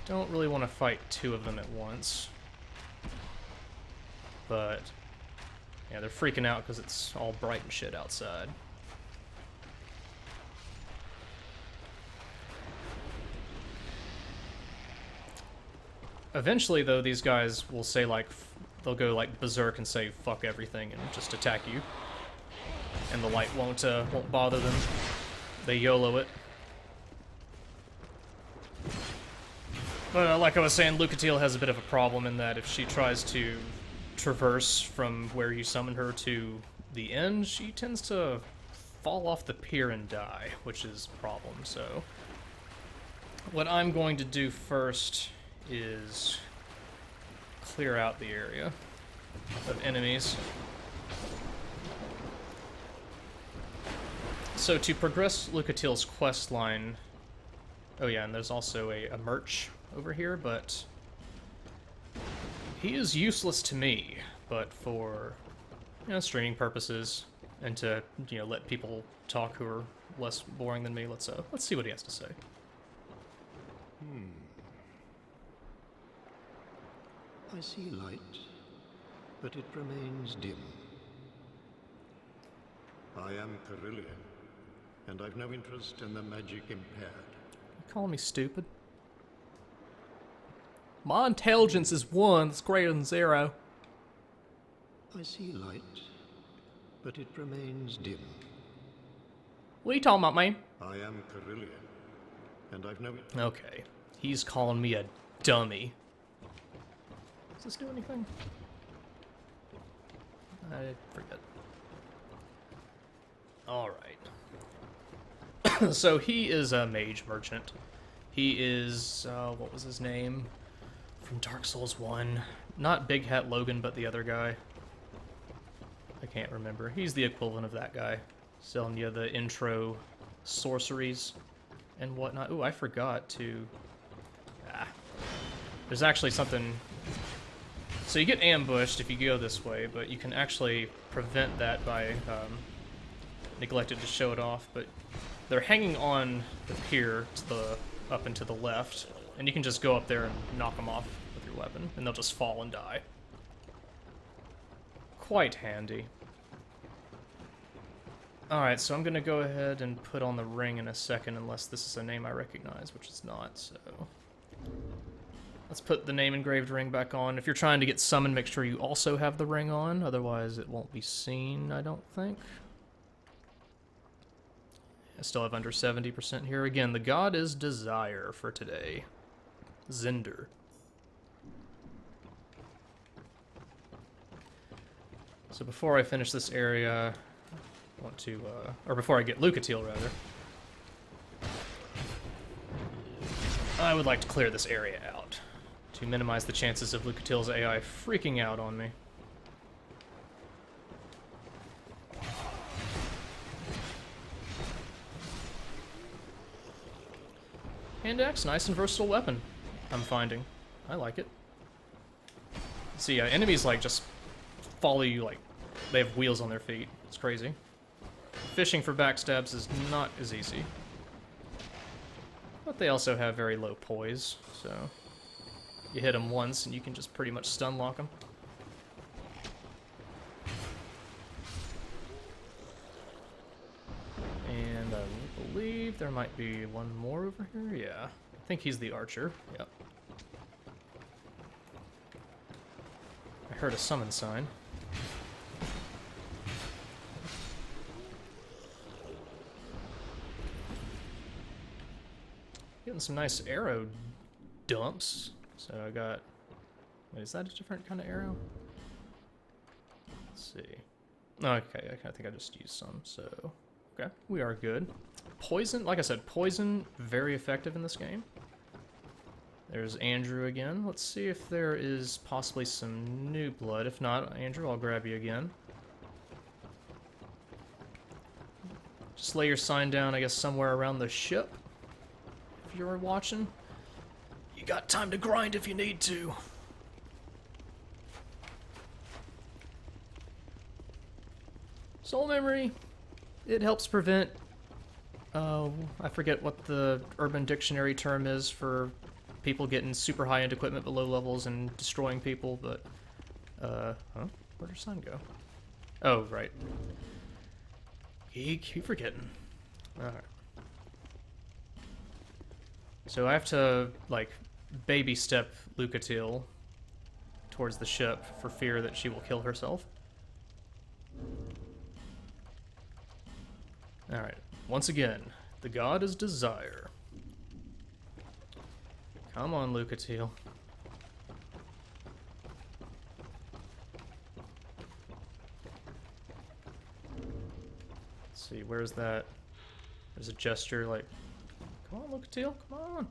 Don't really want to fight two of them at once. But, yeah, they're freaking out because it's all bright and shit outside. Eventually, though, these guys will say, like, they'll go, like, berserk and say, fuck everything, and just attack you. And the light won't bother them. They YOLO it. But, like I was saying, Lucatiel has a bit of a problem in that if she tries to traverse from where you summon her to the end, she tends to fall off the pier and die, which is a problem. So what I'm going to do first is clear out the area of enemies. So to progress Lucatiel's quest line, oh yeah, and there's also a merch over here, but he is useless to me, but for, you know, streaming purposes and to, you know, let people talk who are less boring than me, let's see what he has to say. I see light, but it remains dim. I am Carillion, and I've no interest in the magic impaired. You calling me stupid? My intelligence is 1, that's greater than 0. I see light, but it remains dim. What are you talking about, man? I am Carillion, and I've no... Okay, he's calling me a dummy. Does this do anything? I forget. Alright. So he is a mage merchant. He is, what was his name? From Dark Souls 1. Not Big Hat Logan, but the other guy. I can't remember. He's the equivalent of that guy. Selling you the intro sorceries and whatnot. Ooh, I forgot to... There's actually something... So you get ambushed if you go this way, but you can actually prevent that by... neglected to show it off, but they're hanging on the pier to the up and to the left, and you can just go up there and knock them off with your weapon, and they'll just fall and die. Quite handy. Alright, so I'm gonna go ahead and put on the ring in a second, unless this is a name I recognize, which it's not, so... Let's put the name engraved ring back on. If you're trying to get summoned, make sure you also have the ring on, otherwise it won't be seen, I don't think. I still have under 70% here. Again, the god is Desire for today. Zinder. So before I finish this area, I want to, or before I get Lucatiel, rather, I would like to clear this area out to minimize the chances of Lucatiel's AI freaking out on me. Hand axe, nice and versatile weapon, I'm finding. I like it. See, enemies, like, just follow you like they have wheels on their feet. It's crazy. Fishing for backstabs is not as easy. But they also have very low poise, so... You hit them once and you can just pretty much stun lock them. And I believe there might be one more over here. Yeah, I think he's the archer. Yep. I heard a summon sign. Getting some nice arrow dumps. So I got... Wait, is that a different kind of arrow? Let's see. Okay, I think I just used some, so... Okay, we are good. Poison, like I said, poison, very effective in this game. There's Andrew again. Let's see if there is possibly some new blood. If not, Andrew, I'll grab you again. Just lay your sign down, I guess, somewhere around the ship. If you're watching. You got time to grind if you need to. Soul memory. It helps prevent... I forget what the Urban Dictionary term is for people getting super high-end equipment but low levels and destroying people, but... Huh? Where'd her son go? Oh, right. Keep forgetting. Alright. So I have to, like, baby step Lucatiel towards the ship for fear that she will kill herself. Alright, once again, the god is Desire. Come on, Lucatiel. Let's see, where's that? There's a gesture like, come on, Lucatiel, come on.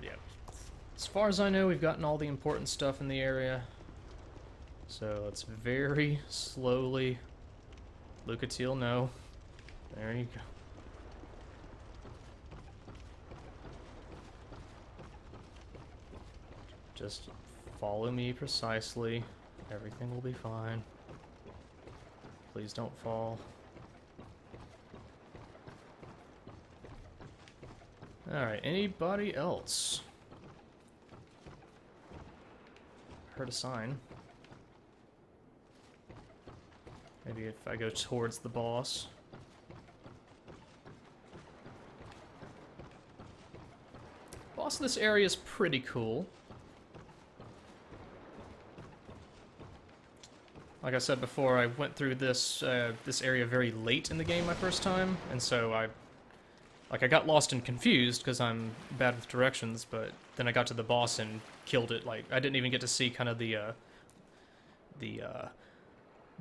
Yeah. As far as I know, we've gotten all the important stuff in the area. So let's very slowly... Lucatiel, no. There you go. Just follow me precisely. Everything will be fine. Please don't fall. Alright, anybody else? Heard a sign. Maybe if I go towards the boss. Boss in this area is pretty cool. Like I said before, I went through this this area very late in the game my first time, and so I Like, I got lost and confused because I'm bad with directions, but then I got to the boss and killed it. Like, I didn't even get to see kind of the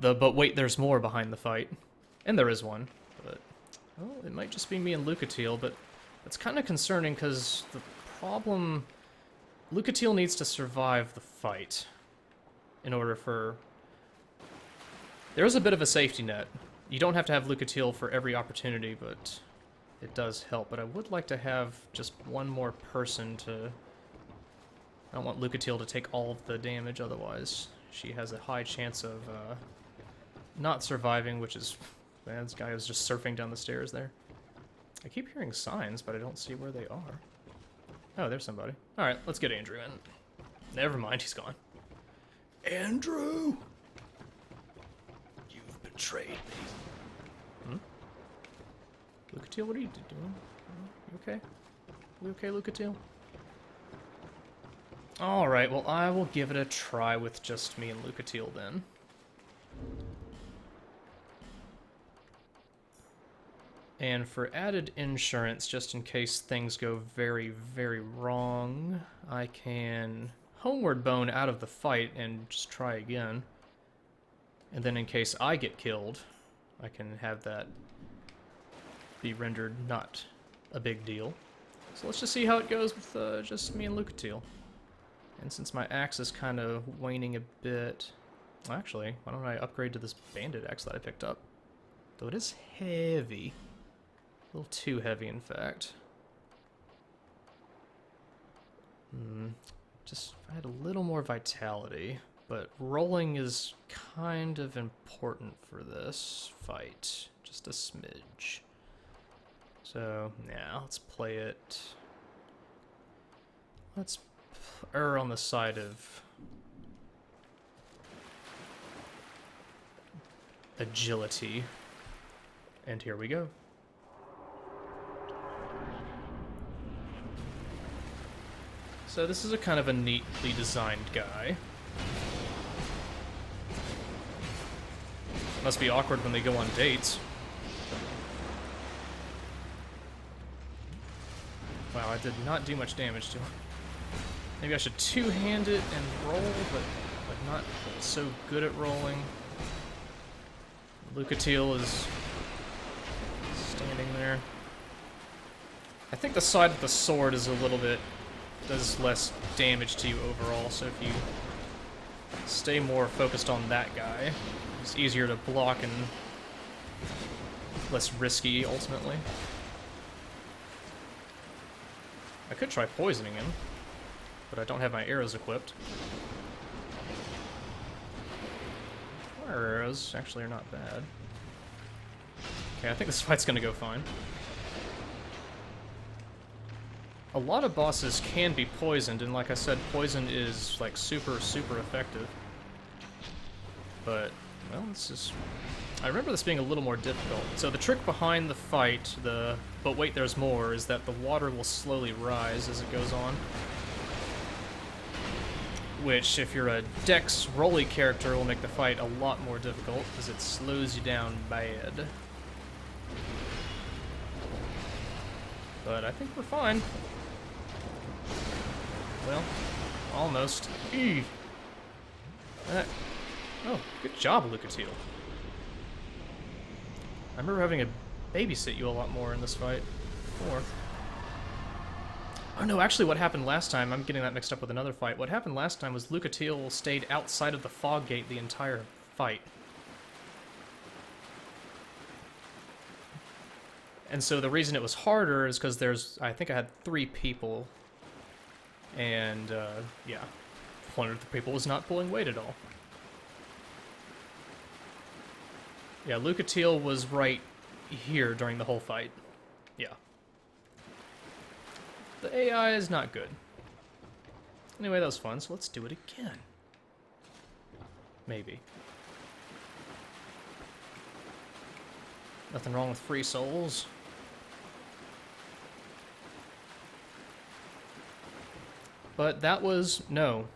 but wait, there's more behind the fight. And there is one, but, well, it might just be me and Lucatiel, but it's kind of concerning because the problem... Lucatiel needs to survive the fight in order for... There is a bit of a safety net. You don't have to have Lucatiel for every opportunity, but it does help. But I would like to have just one more person to... I don't want Lucatiel to take all of the damage, otherwise she has a high chance of not surviving, which is... Man, this guy was just surfing down the stairs there. I keep hearing signs, but I don't see where they are. Oh, there's somebody. Alright, let's get Andrew in. Never mind, he's gone. Andrew! You've betrayed me. Lucatiel, what are you doing? You okay? You okay, Lucatiel? Alright, well, I will give it a try with just me and Lucatiel then. And for added insurance, just in case things go very, very wrong, I can homeward bone out of the fight and just try again. And then in case I get killed, I can have that be rendered not a big deal. So let's just see how it goes with just me and Lucatiel. And since my axe is kind of waning a bit... Well, actually, why don't I upgrade to this bandit axe that I picked up? Though it is heavy. A little too heavy, in fact. Just if I had a little more vitality, but rolling is kind of important for this fight. Just a smidge. So, yeah, let's play it. Let's err on the side of agility. And here we go. So this is a kind of a neatly designed guy. Must be awkward when they go on dates. Wow, I did not do much damage to him. Maybe I should two-hand it and roll, but not so good at rolling. Lucatiel is standing there. I think the side with the sword is a little bit... does less damage to you overall, so if you stay more focused on that guy, it's easier to block and less risky, ultimately. I could try poisoning him, but I don't have my arrows equipped. Fire arrows actually are not bad. Okay, I think this fight's gonna go fine. A lot of bosses can be poisoned, and like I said, poison is like super effective. But, well, this is... I remember this being a little more difficult. So the trick behind the fight, but wait, there's more, is that the water will slowly rise as it goes on. Which, if you're a Dex Rolly character, will make the fight a lot more difficult, because it slows you down bad. But I think we're fine. Well, almost. Eee. Oh, good job, Lucatiel. I remember having to babysit you a lot more in this fight before. Oh no, actually what happened last time, I'm getting that mixed up with another fight. What happened last time was Lucatiel stayed outside of the fog gate the entire fight. And so the reason it was harder is because I think I had 3 people. And, yeah. One of the people was not pulling weight at all. Yeah, Lucatiel was right here during the whole fight. Yeah. The AI is not good. Anyway, that was fun, so let's do it again. Maybe. Nothing wrong with free souls. But that was, no,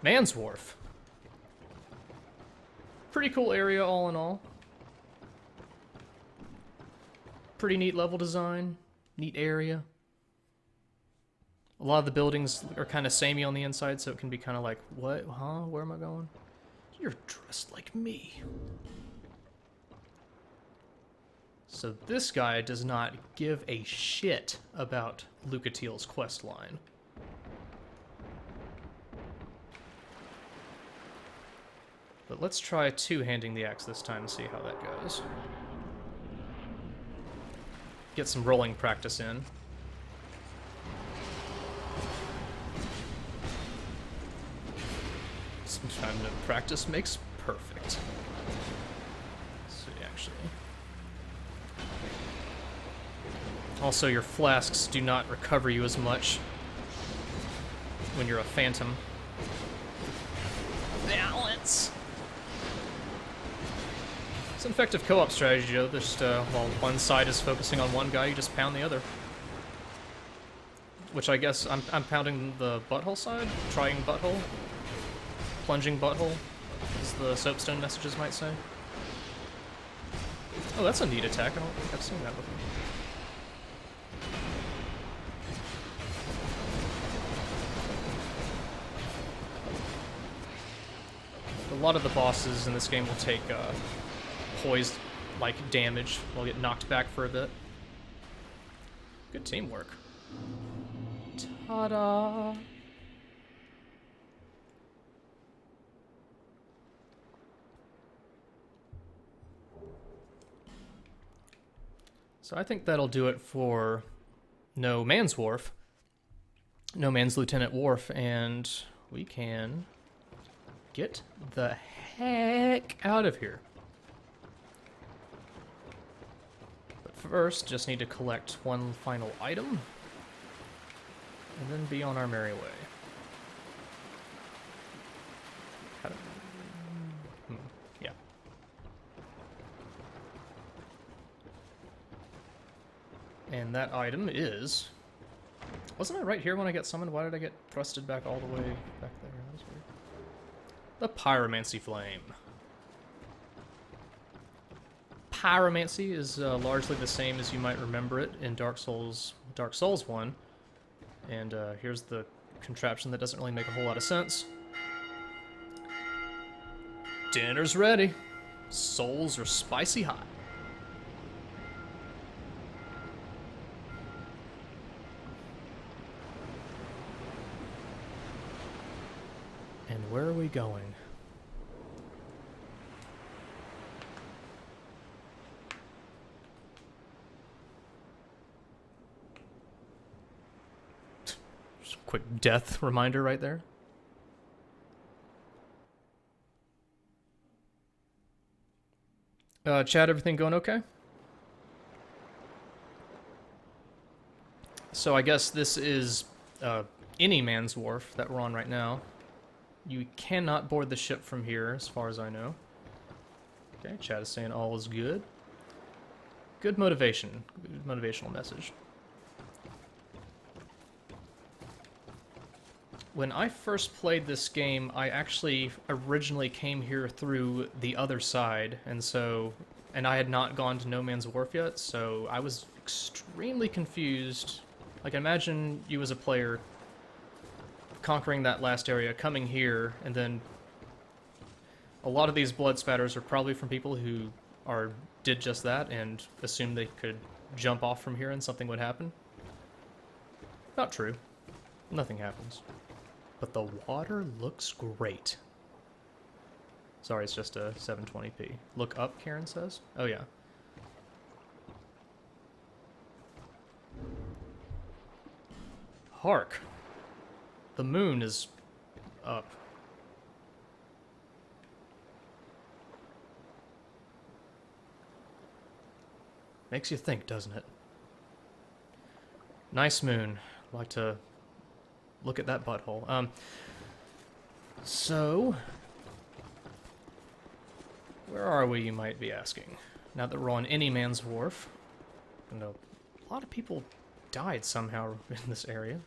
Man's Wharf. Pretty cool area all in all. Pretty neat level design. neat area. A lot of the buildings are kind of samey on the inside, so it can be kind of like, what? Huh? Where am I going? You're dressed like me. So this guy does not give a shit about Lucatiel's quest line. But let's try two-handing the axe this time and see how that goes. Get some rolling practice in. Sometimes practice makes perfect. Let's see, actually. Also, your flasks do not recover you as much when you're a phantom. Balance! It's an effective co-op strategy, though. Just while one side is focusing on one guy, you just pound the other. Which I guess I'm pounding the butthole side, trying butthole, plunging butthole, as the soapstone messages might say. Oh, that's a neat attack. I don't think I've seen that before. A lot of the bosses in this game will take poised like damage. They'll get knocked back for a bit. Good teamwork. Ta-da! So I think that'll do it for No Man's Wharf. No Man's Lieutenant Wharf, and we can get the heck out of here. But first, just need to collect one final item, and then be on our merry way. Yeah. And that item is... Wasn't I right here when I got summoned? Why did I get thrusted back all the way back there? That was weird. The Pyromancy Flame. Pyromancy is largely the same as you might remember it in Dark Souls 1. And here's the contraption that doesn't really make a whole lot of sense. Dinner's ready. Souls are spicy hot. And where are we going? Just a quick death reminder right there. Chad, everything going okay? So I guess this is any man's wharf that we're on right now. You cannot board the ship from here, as far as I know. Okay, Chad is saying all is good. Good motivation. Good motivational message. When I first played this game, I actually originally came here through the other side, and I had not gone to No Man's Wharf yet, so I was extremely confused. Like, imagine you as a player conquering that last area, coming here, and then a lot of these blood spatters are probably from people who did just that and assumed they could jump off from here and something would happen. Not true. Nothing happens. But the water looks great. Sorry, it's just a 720p. Look up, Karen says. Oh, yeah. Hark. The moon is up. Makes you think, doesn't it? Nice moon. I'd like to look at that butthole. So, where are we, you might be asking? Now that we're on any man's wharf. I know a lot of people died somehow in this area.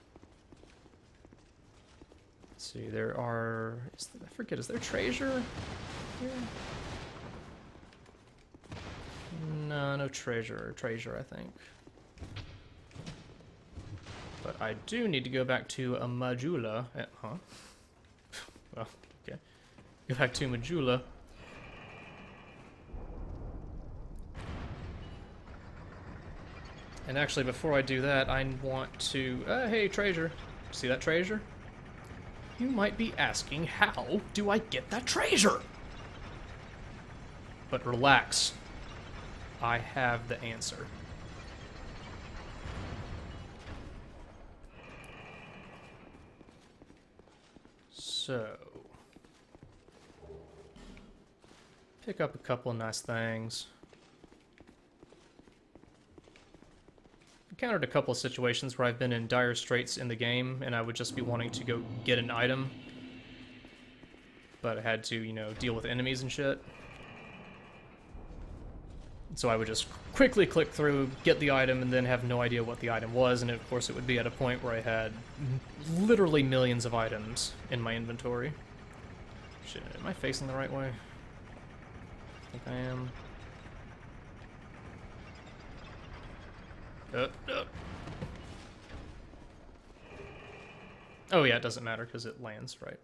Let's see, there are... I forget, is there treasure here? No, no treasure, I think. But I do need to go back to a Majula. Huh? Well, okay. Go back to Majula. And actually, before I do that, I want to... hey, treasure. See that treasure? You might be asking, how do I get that treasure? But relax. I have the answer. So... pick up a couple of nice things. Encountered a couple of situations where I've been in dire straits in the game and I would just be wanting to go get an item, but I had to, you know, deal with enemies and shit. So I would just quickly click through, get the item, and then have no idea what the item was, and of course it would be at a point where I had literally millions of items in my inventory. Shit, am I facing the right way? I think I am. Oh yeah, it doesn't matter because it lands, right?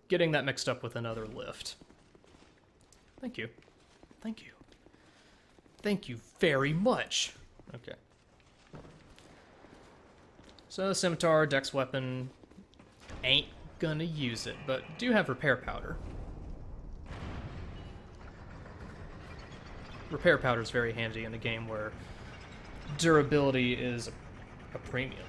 Getting that mixed up with another lift. Thank you. Thank you. Thank you very much. Okay. So scimitar, dex weapon, ain't gonna use it, but do have repair powder. Repair powder is very handy in a game where durability is a premium.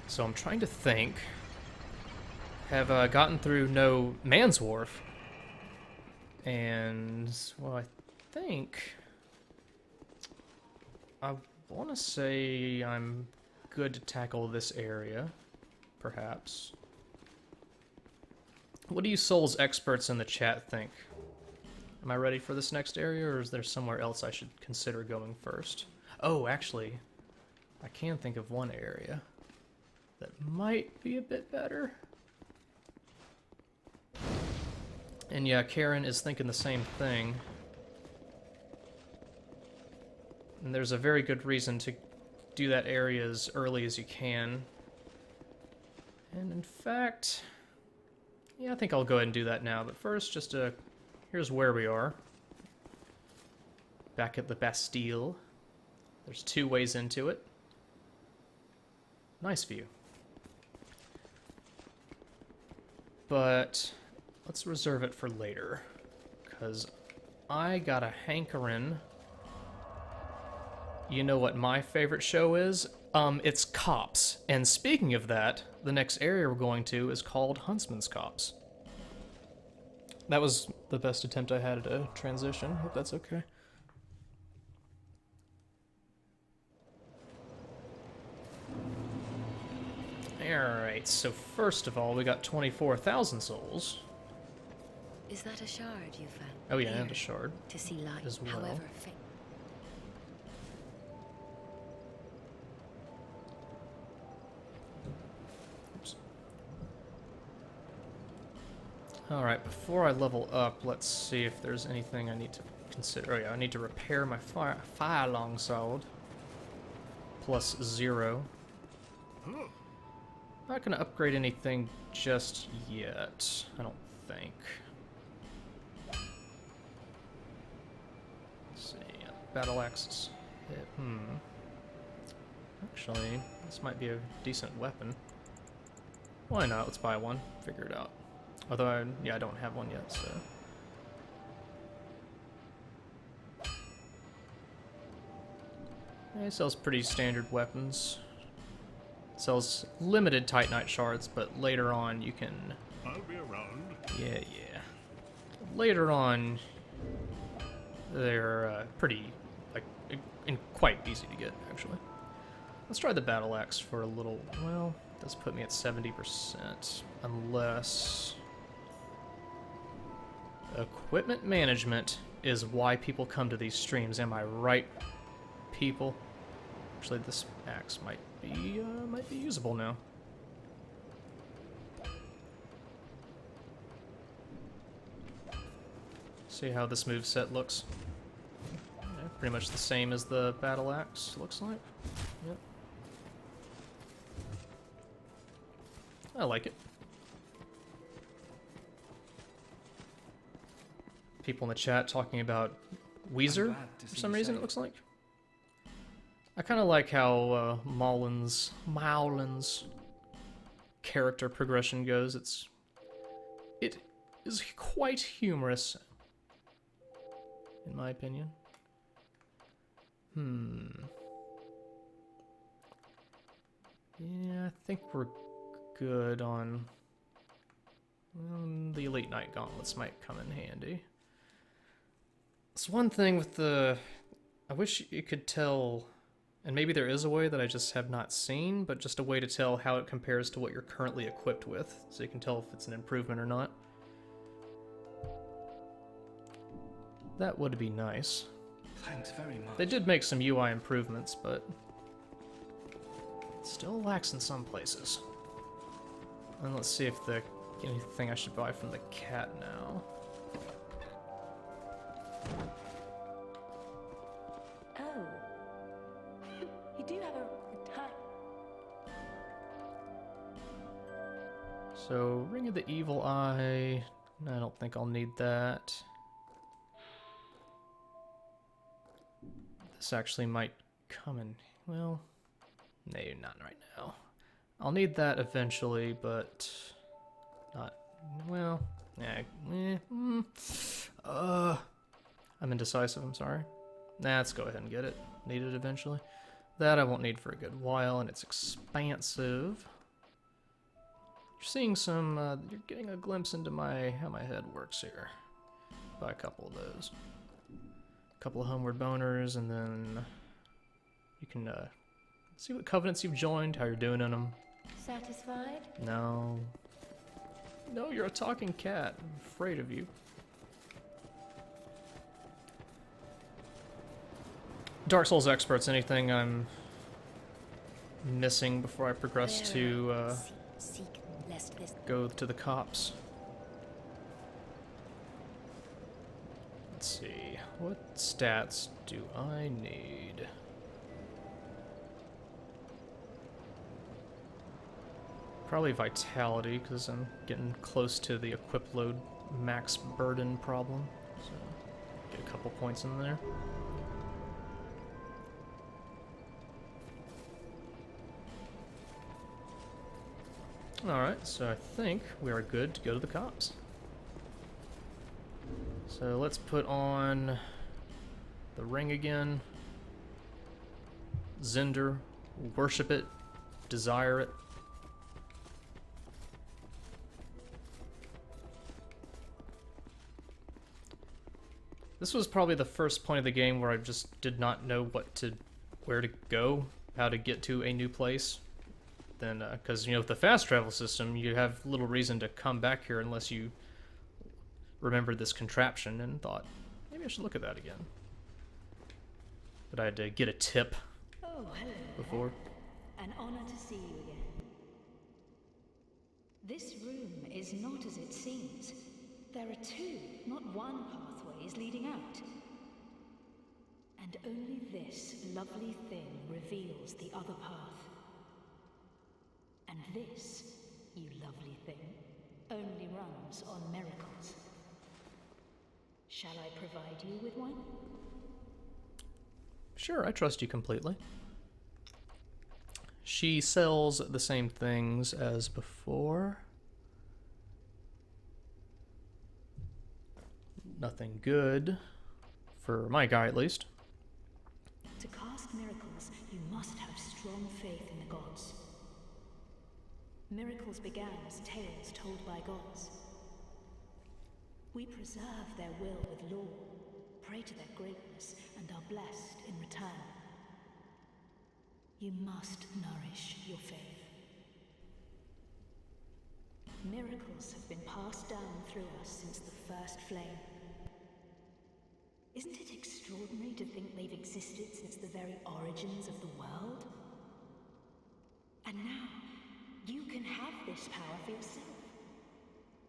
So I'm trying to think. Have gotten through no Man's Wharf. And, well, I think... I want to say I'm good to tackle this area, perhaps. What do you Souls experts in the chat think? Am I ready for this next area, or is there somewhere else I should consider going first? Oh, actually, I can think of one area that might be a bit better. And yeah, Karen is thinking the same thing. And there's a very good reason to do that area as early as you can. And in fact... yeah, I think I'll go ahead and do that now, but first, just here's where we are. Back at the Bastille. There's 2 ways into it. Nice view. But let's reserve it for later, because I got a hankering. You know what my favorite show is? It's Cops. And speaking of that, the next area we're going to is called Huntsman's Cops. That was the best attempt I had at a transition. Hope that's okay. Alright, so first of all, we got 24,000 souls. Is that a shard you found? Oh yeah, Here, and a shard to see light, as well. however faint. Oops. Alright, before I level up, let's see if there's anything I need to consider. Oh yeah, I need to repair my fire longsword. Plus 0. Not gonna upgrade anything just yet, I don't think. Let's see, battle axes hit. Actually, this might be a decent weapon. Why not? Let's buy one. Figure it out. Although, I don't have one yet, so. It sells pretty standard weapons. Sells limited Titanite shards, but later on you can... I'll be around. Yeah. Later on, they're pretty, and quite easy to get, actually. Let's try the battle axe for a little... well, it does put me at 70%, unless... equipment management is why people come to these streams, am I right, people? Actually, this axe might be usable now. See how this move set looks. Yeah, pretty much the same as the battle axe, looks like. Yep. I like it. People in the chat talking about Weezer for some reason, it looks like. I kind of like how Maulin's character progression goes. It is quite humorous, in my opinion. Yeah, I think we're good on... the Elite Knight Gauntlets might come in handy. It's one thing with the... I wish you could tell... And maybe there is a way that I just have not seen, but just a way to tell how it compares to what you're currently equipped with, so you can tell if it's an improvement or not. That would be nice. Thanks very much. They did make some UI improvements, but it still lacks in some places. And let's see if the anything I should buy from the cat now. Oh. You do have a time. So, Ring of the Evil Eye. I don't think I'll need that. This actually might come in. Well, no, not right now. I'll need that eventually, but not. Well, I'm indecisive. I'm sorry. Nah, let's go ahead and get it. Need it eventually. That I won't need for a good while, and it's expansive. You're seeing some. You're getting a glimpse into how my head works here. Buy a couple of those. A couple of homeward boners, and then you can see what covenants you've joined, how you're doing in them. Satisfied? No. No, you're a talking cat. I'm afraid of you. Dark Souls experts, anything I'm missing before I progress to Seek lest this go to the cops? Let's see. What stats do I need? Probably vitality, because I'm getting close to the equip load max burden problem. So, get a couple points in there. Alright, so I think we are good to go to the cops. So let's put on the ring again. Zender, worship it, desire it. This was probably the first point of the game where I just did not know where to go, how to get to a new place. Then, because, with the fast travel system, you have little reason to come back here unless you remembered this contraption and thought, maybe I should look at that again. But I had to get a tip before. An honor to see you again. This room is not as it seems. There are two, not one pathways leading out. And only this lovely thing reveals the other path. And this, you lovely thing, only runs on miracles. Shall I provide you with one? Sure, I trust you completely. She sells the same things as before. Nothing good, for my guy at least. To cast miracles, you must have strong faith in the gods. Miracles began as tales told by gods. We preserve their will with law, pray to their greatness, and are blessed in return. You must nourish your faith. Miracles have been passed down through us since the first flame. Isn't it extraordinary to think they've existed since the very origins of the world? And now, you can have this power for yourself.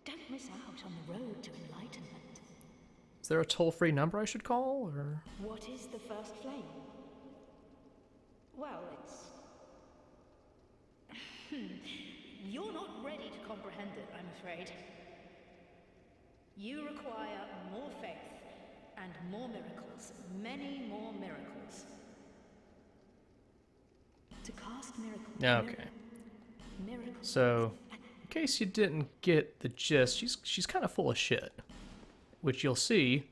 Don't miss out on the road to enlightenment. Is there a toll-free number I should call, or? What is the first flame? Well, it's... You're not ready to comprehend it, I'm afraid. You require more faith and more miracles. Many more miracles. To cast miracles. Okay. Miracles. So, in case you didn't get the gist, she's kind of full of shit, which you'll see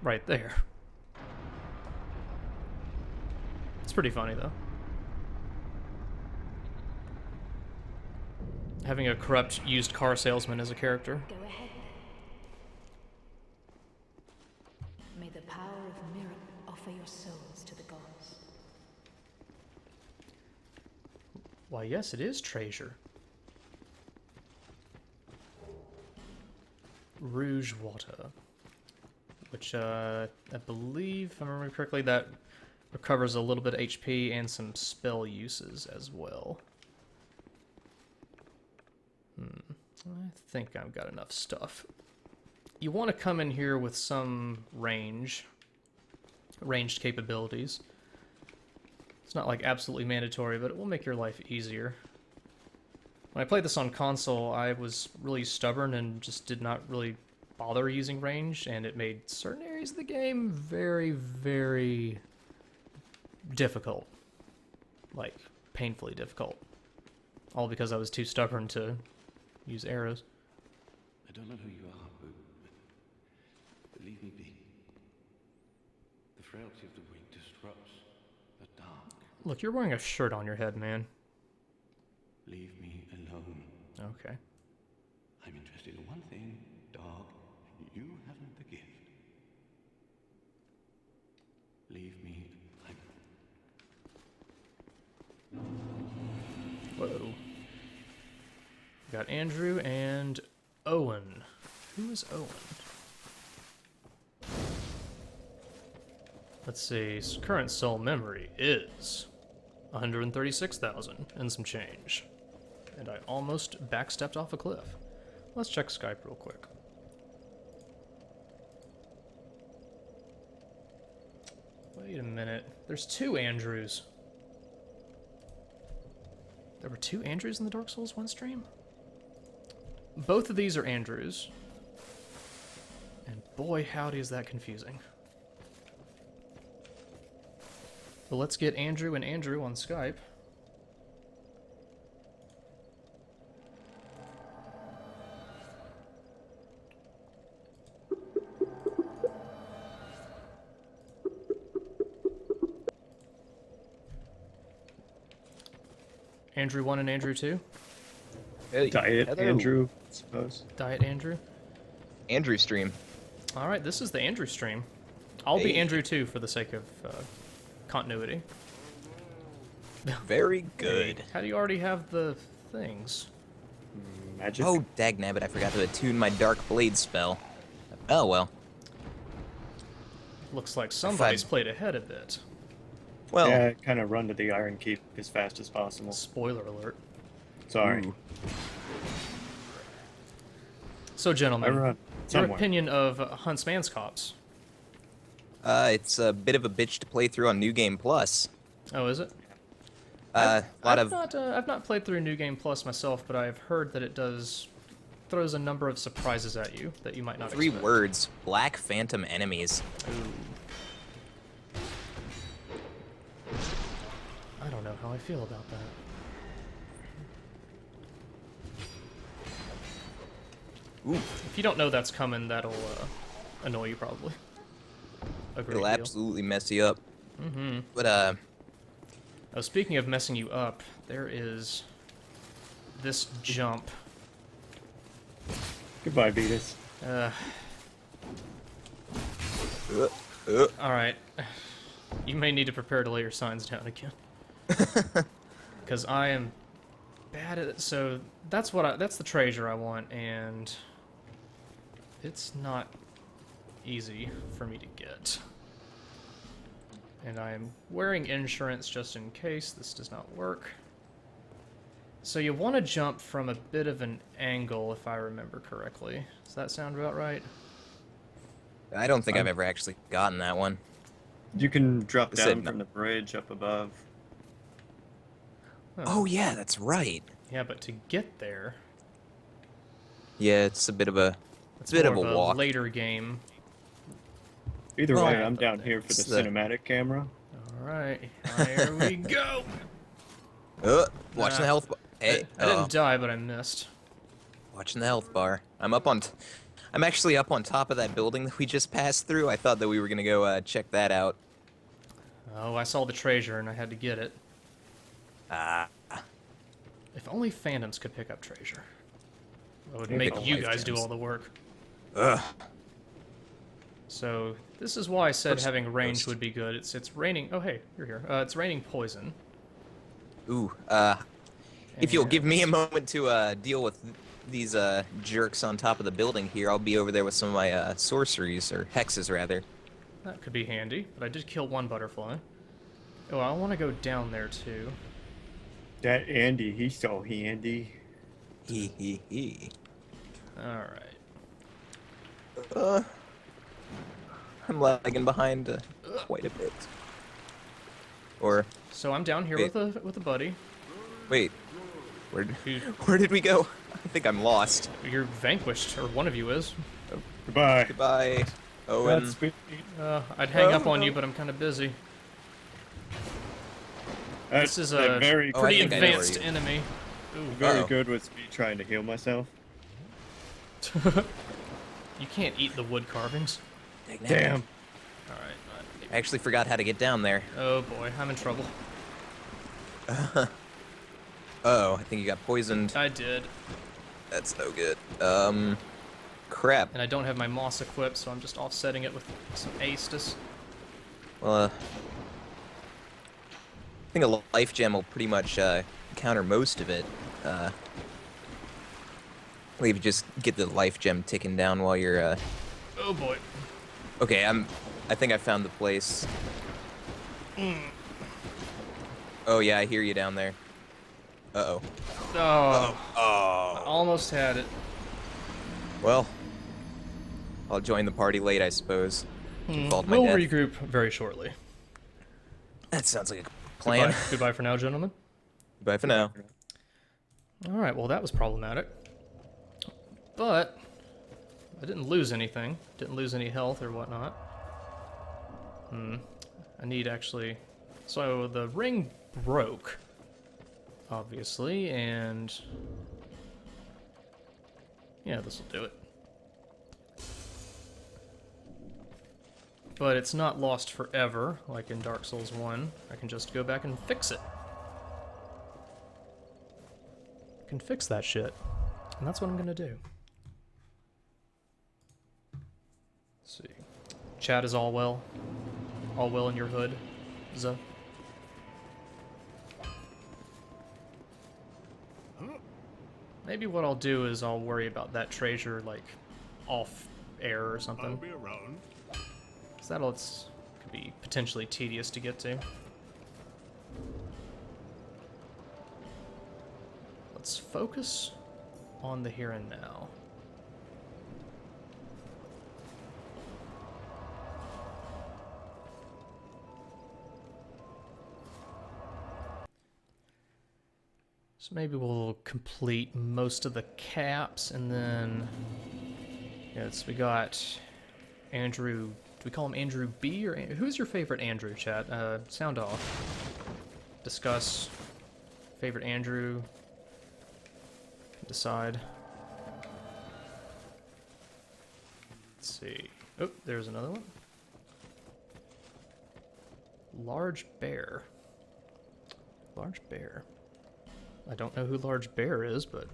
right there. It's pretty funny though. Having a corrupt used car salesman as a character. Go ahead. May the power of miracle offer your souls to the gods. Why, yes, it is treasure. Rouge water. Which, I believe, if I remember correctly, that recovers a little bit of HP and some spell uses as well. I think I've got enough stuff. You want to come in here with some ranged capabilities. It's not like absolutely mandatory, but it will make your life easier. When I played this on console, I was really stubborn and just did not really bother using range, and it made certain areas of the game very, very difficult. Like, painfully difficult. All because I was too stubborn to use arrows. I don't know who you are, but leave me be. The frailty of the weak disrupts the dark. Look, you're wearing a shirt on your head, man. Leave me alone. Okay. I'm interested in one thing, dog. You haven't the gift. Leave me alone. Whoa. Got Andrew and Owen. Who is Owen? Let's see. Current soul memory is 136,000 and some change. And I almost backstepped off a cliff. Let's check Skype real quick. Wait a minute. There's two Andrews. There were two Andrews in the Dark Souls 1 stream? Both of these are Andrews. And boy, howdy is that confusing. Well, let's get Andrew and Andrew on Skype. Andrew 1 and Andrew 2? Hey, Diet hello. Andrew, I suppose. Diet Andrew? Andrew stream. Alright, this is the Andrew stream. I'll be Hey. Andrew 2 for the sake of continuity. Very good. How do you already have the things? Magic. Oh, dagnabbit, I forgot to attune my Dark Blade spell. Oh, well. Looks like somebody's played ahead a bit. Well, Yeah, kind of run to the Iron Keep as fast as possible. Spoiler alert. Sorry. ooh. So, I gentlemen, run your somewhere. opinion of Huntsman's Cops? It's a bit of a bitch to play through on New Game Plus. Oh, is it? A lot I've of... I've not played through New Game Plus myself, but I've heard that it throws a number of surprises at you that you might not 3 expect. words. Black Phantom enemies. I don't know how I feel about that. Ooh. If you don't know that's coming, that'll annoy you probably. A great It'll deal. absolutely mess you up. Mm-hmm. But, Oh, speaking of messing you up, there is this jump. Goodbye, Betus. Alright. You may need to prepare to lay your signs down again. Because I am bad at it. So that's that's the treasure I want, and it's not easy for me to get. And I am wearing insurance just in case this does not work. So you want to jump from a bit of an angle, if I remember correctly. Does that sound about right? I don't think I've ever actually gotten that one. You can drop Said down no. from the bridge up above. Huh. Oh yeah, that's right. Yeah, but to get there, Yeah, it's a bit of a it's bit more of a walk. later game. Either Well, way, I'm down here for the it's the- cinematic camera. All right, here we go. Watching Nah. the health bar. Hey, I didn't die, but I missed. watching the health bar. I'm actually up on top of that building that we just passed through. I thought that we were gonna go check that out. Oh, I saw the treasure and I had to get it. Ah, If only Phantoms could pick up treasure. That would Maybe make the you life guys do gems. all the work. ugh. So this is why I said First having range post. would be good. It's raining. Oh hey, you're here. It's raining poison. Ooh. If you'll And- give me a moment to deal with these jerks on top of the building here, I'll be over there with some of my sorceries or hexes rather. That could be handy, but I did kill one butterfly. Oh, I want to go down there too. That Andy, he's so handy. He. All right. I'm lagging behind quite a bit. Or So I'm down here Wait. with a buddy. wait, Who- where did we go? I think I'm lost. You're vanquished, or one of you is. Goodbye. Goodbye, Owen. Godspeed. I'd hang up Oh, on no. you, but I'm kind of busy. That's This is like a very, Oh, I pretty think I know where advanced you- enemy. very Uh-oh. good with me trying to heal myself. You can't eat the wood carvings. Damn. All right. I actually forgot how to get down there. Oh boy, I'm in trouble. Oh, I think you got poisoned. I did, That's no good. Crap. and I don't have my moss equipped, so I'm just offsetting it with some Aestus. Well, I think a life gem will pretty much counter most of it. Leave you just get the life gem ticking down while you're. Oh boy. Okay, I think I found the place. Oh yeah, I hear you down there. Uh-oh. Oh, I Oh. almost had it. Well, I'll join the party late, I suppose. Involve my We'll death. regroup very shortly. That sounds like a plan. Goodbye for now, gentlemen. Bye for now. All right. Well, that was problematic, but I didn't lose anything. Didn't lose any health or whatnot. I need actually. So the ring broke, obviously, and yeah, this will do it. But it's not lost forever, like in Dark Souls 1. I can just go back and fix it. I can fix that shit. And that's what I'm gonna do. Let's see. Chat is all well. All well in your hood, Zuh. Maybe what I'll do is I'll worry about that treasure, like, off air or I'll something. be around. So could be potentially tedious to get to. Let's focus on the here and now. So maybe we'll complete most of the caps, and then yes, we got Andrew. Do we call him Andrew B or who's your favorite Andrew? Chat. Sound off. Discuss favorite Andrew. Decide. Let's see. Oh, there's another one. Large bear. Large bear. I don't know who Large Bear is, but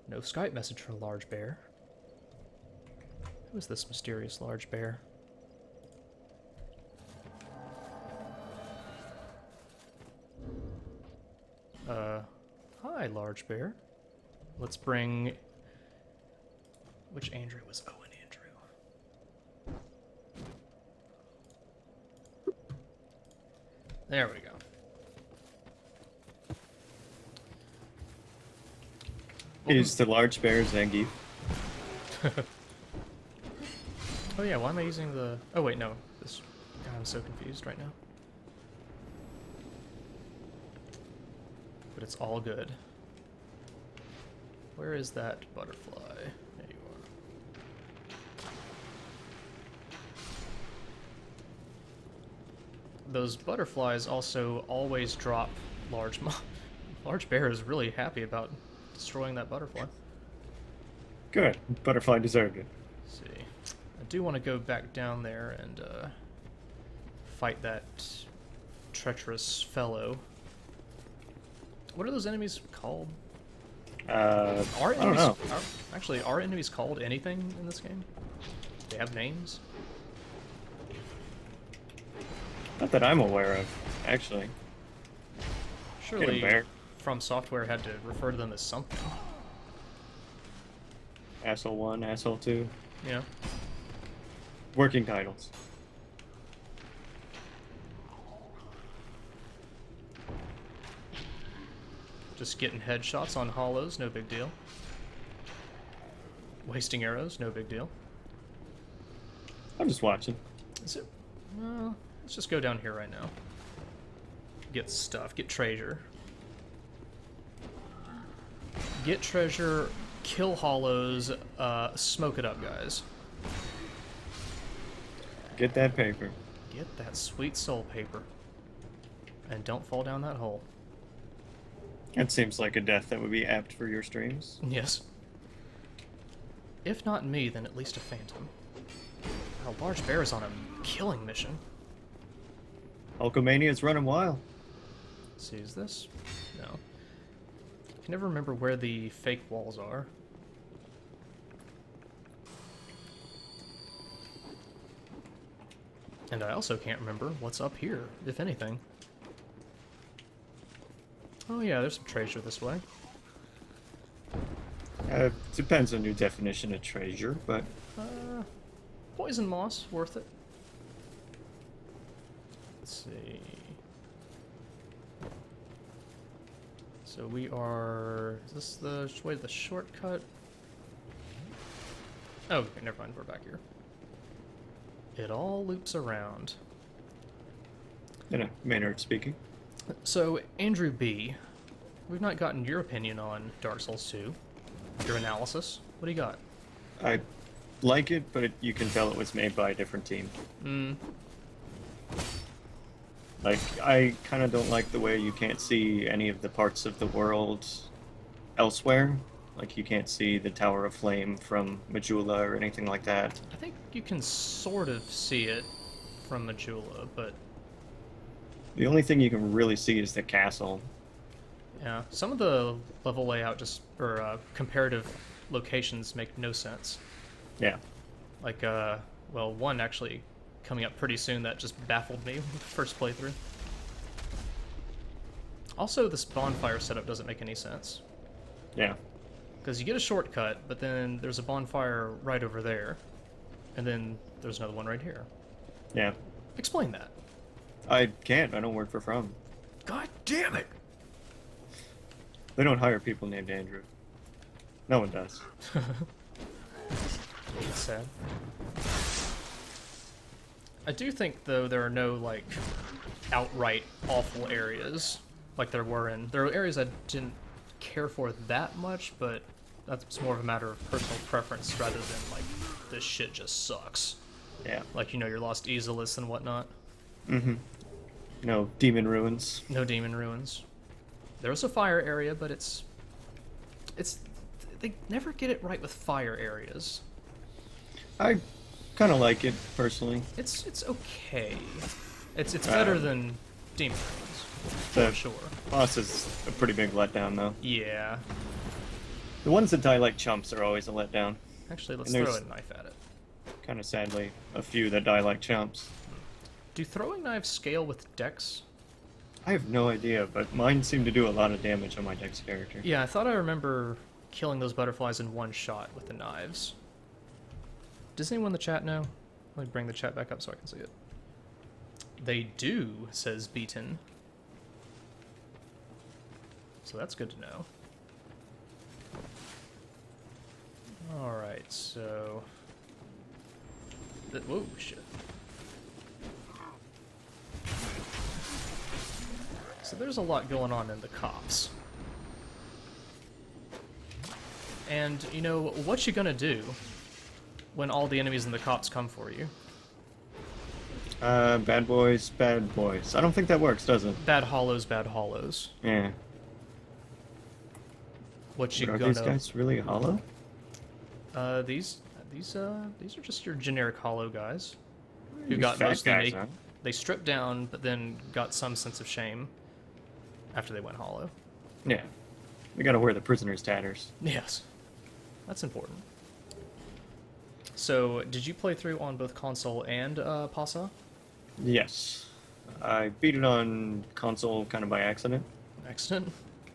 no Skype message from Large Bear. Who is this mysterious Large Bear? Hi, Large Bear. Let's bring... Which Andrew was Owen Andrew? There we go. Is the large bear Zangief? Oh yeah, why am I using the... Oh wait, no. This... God, I'm so confused right now. But it's all good. Where is that butterfly? There you are. Those butterflies also always drop large Large Bear is really happy about destroying that butterfly. Good. Butterfly deserved it. Let's see. I do want to go back down there and fight that treacherous fellow. What are those enemies called? I don't know. Actually, are enemies called anything in this game? They have names? Not that I'm aware of, actually. Surely Bear. From Software had to refer to them as something. Asshole 1, Asshole 2. Yeah. Working titles. Just getting headshots on hollows, no big deal. Wasting arrows, no big deal. I'm just watching. Is it? Let's just go down here right now. Get stuff, get treasure. Get treasure, kill hollows, smoke it up, guys. Get that paper. Get that sweet soul paper. And don't fall down that hole. That seems like a death that would be apt for your streams. Yes. If not me, then at least a phantom. A large bear is on a killing mission. Hulkamania's running wild. Let's see, is this? No. I can never remember where the fake walls are. And I also can't remember what's up here, if anything. Oh yeah, there's some treasure this way. Depends on your definition of treasure, but... Poison moss, worth it. Let's see. So we are... Is this the way to the shortcut? Oh, okay, never mind, we're back here. It all loops around. In a manner of speaking. So, Andrew B., we've not gotten your opinion on Dark Souls 2. Your analysis. What do you got? I like it, but you can tell it was made by a different team. Like, I kind of don't like the way you can't see any of the parts of the world elsewhere. Like, you can't see the Tower of Flame from Majula or anything like that. I think you can sort of see it from Majula, but... The only thing you can really see is the castle. Yeah, some of the level layout or comparative locations make no sense. Yeah. Like, well, one actually coming up pretty soon that just baffled me with the first playthrough. Also, this bonfire setup doesn't make any sense. Yeah. Because you get a shortcut, but then there's a bonfire right over there, and then there's another one right here. Yeah. Explain that. I can't. I don't work for From. God damn it! They don't hire people named Andrew. No one does. That's sad. I do think, though, there are no, like, outright awful areas like there were in... There are areas I didn't care for that much, but that's more of a matter of personal preference rather than, like, this shit just sucks. Yeah. Like, you know, your Lost Aesolus and whatnot. Mm-hmm. No demon ruins. No demon ruins. There's a fire area, but it's... They never get it right with fire areas. I kind of like it, personally. It's okay. It's better than demon ruins, for sure. Boss is a pretty big letdown, though. Yeah. The ones that die like chumps are always a letdown. Actually, let's And throw there's a knife at it. kind of sadly a few that die like chumps. Do throwing knives scale with dex? I have no idea, but mine seem to do a lot of damage on my dex character. Yeah, I thought I remember killing those butterflies in one shot with the knives. Does anyone in the chat know? Let me bring the chat back up so I can see it. They do, says Beaton. So that's good to know. Alright. so... Whoa, shit. So there's a lot going on in the cops. And, you know, what you gonna do when all the enemies and the cops come for you? Bad boys, bad boys. I don't think that works, does it? Bad hollows, bad hollows. Yeah. What you But are gonna... these guys really hollow? These are just your generic hollow guys. Who These got fat mostly guys, huh? They stripped down, but then got some sense of shame after they went hollow. Yeah. We gotta wear the prisoner's tatters. Yes, that's important. So, did you play through on both console and PASA? Yes. I beat it on console kind of by accident. Accident?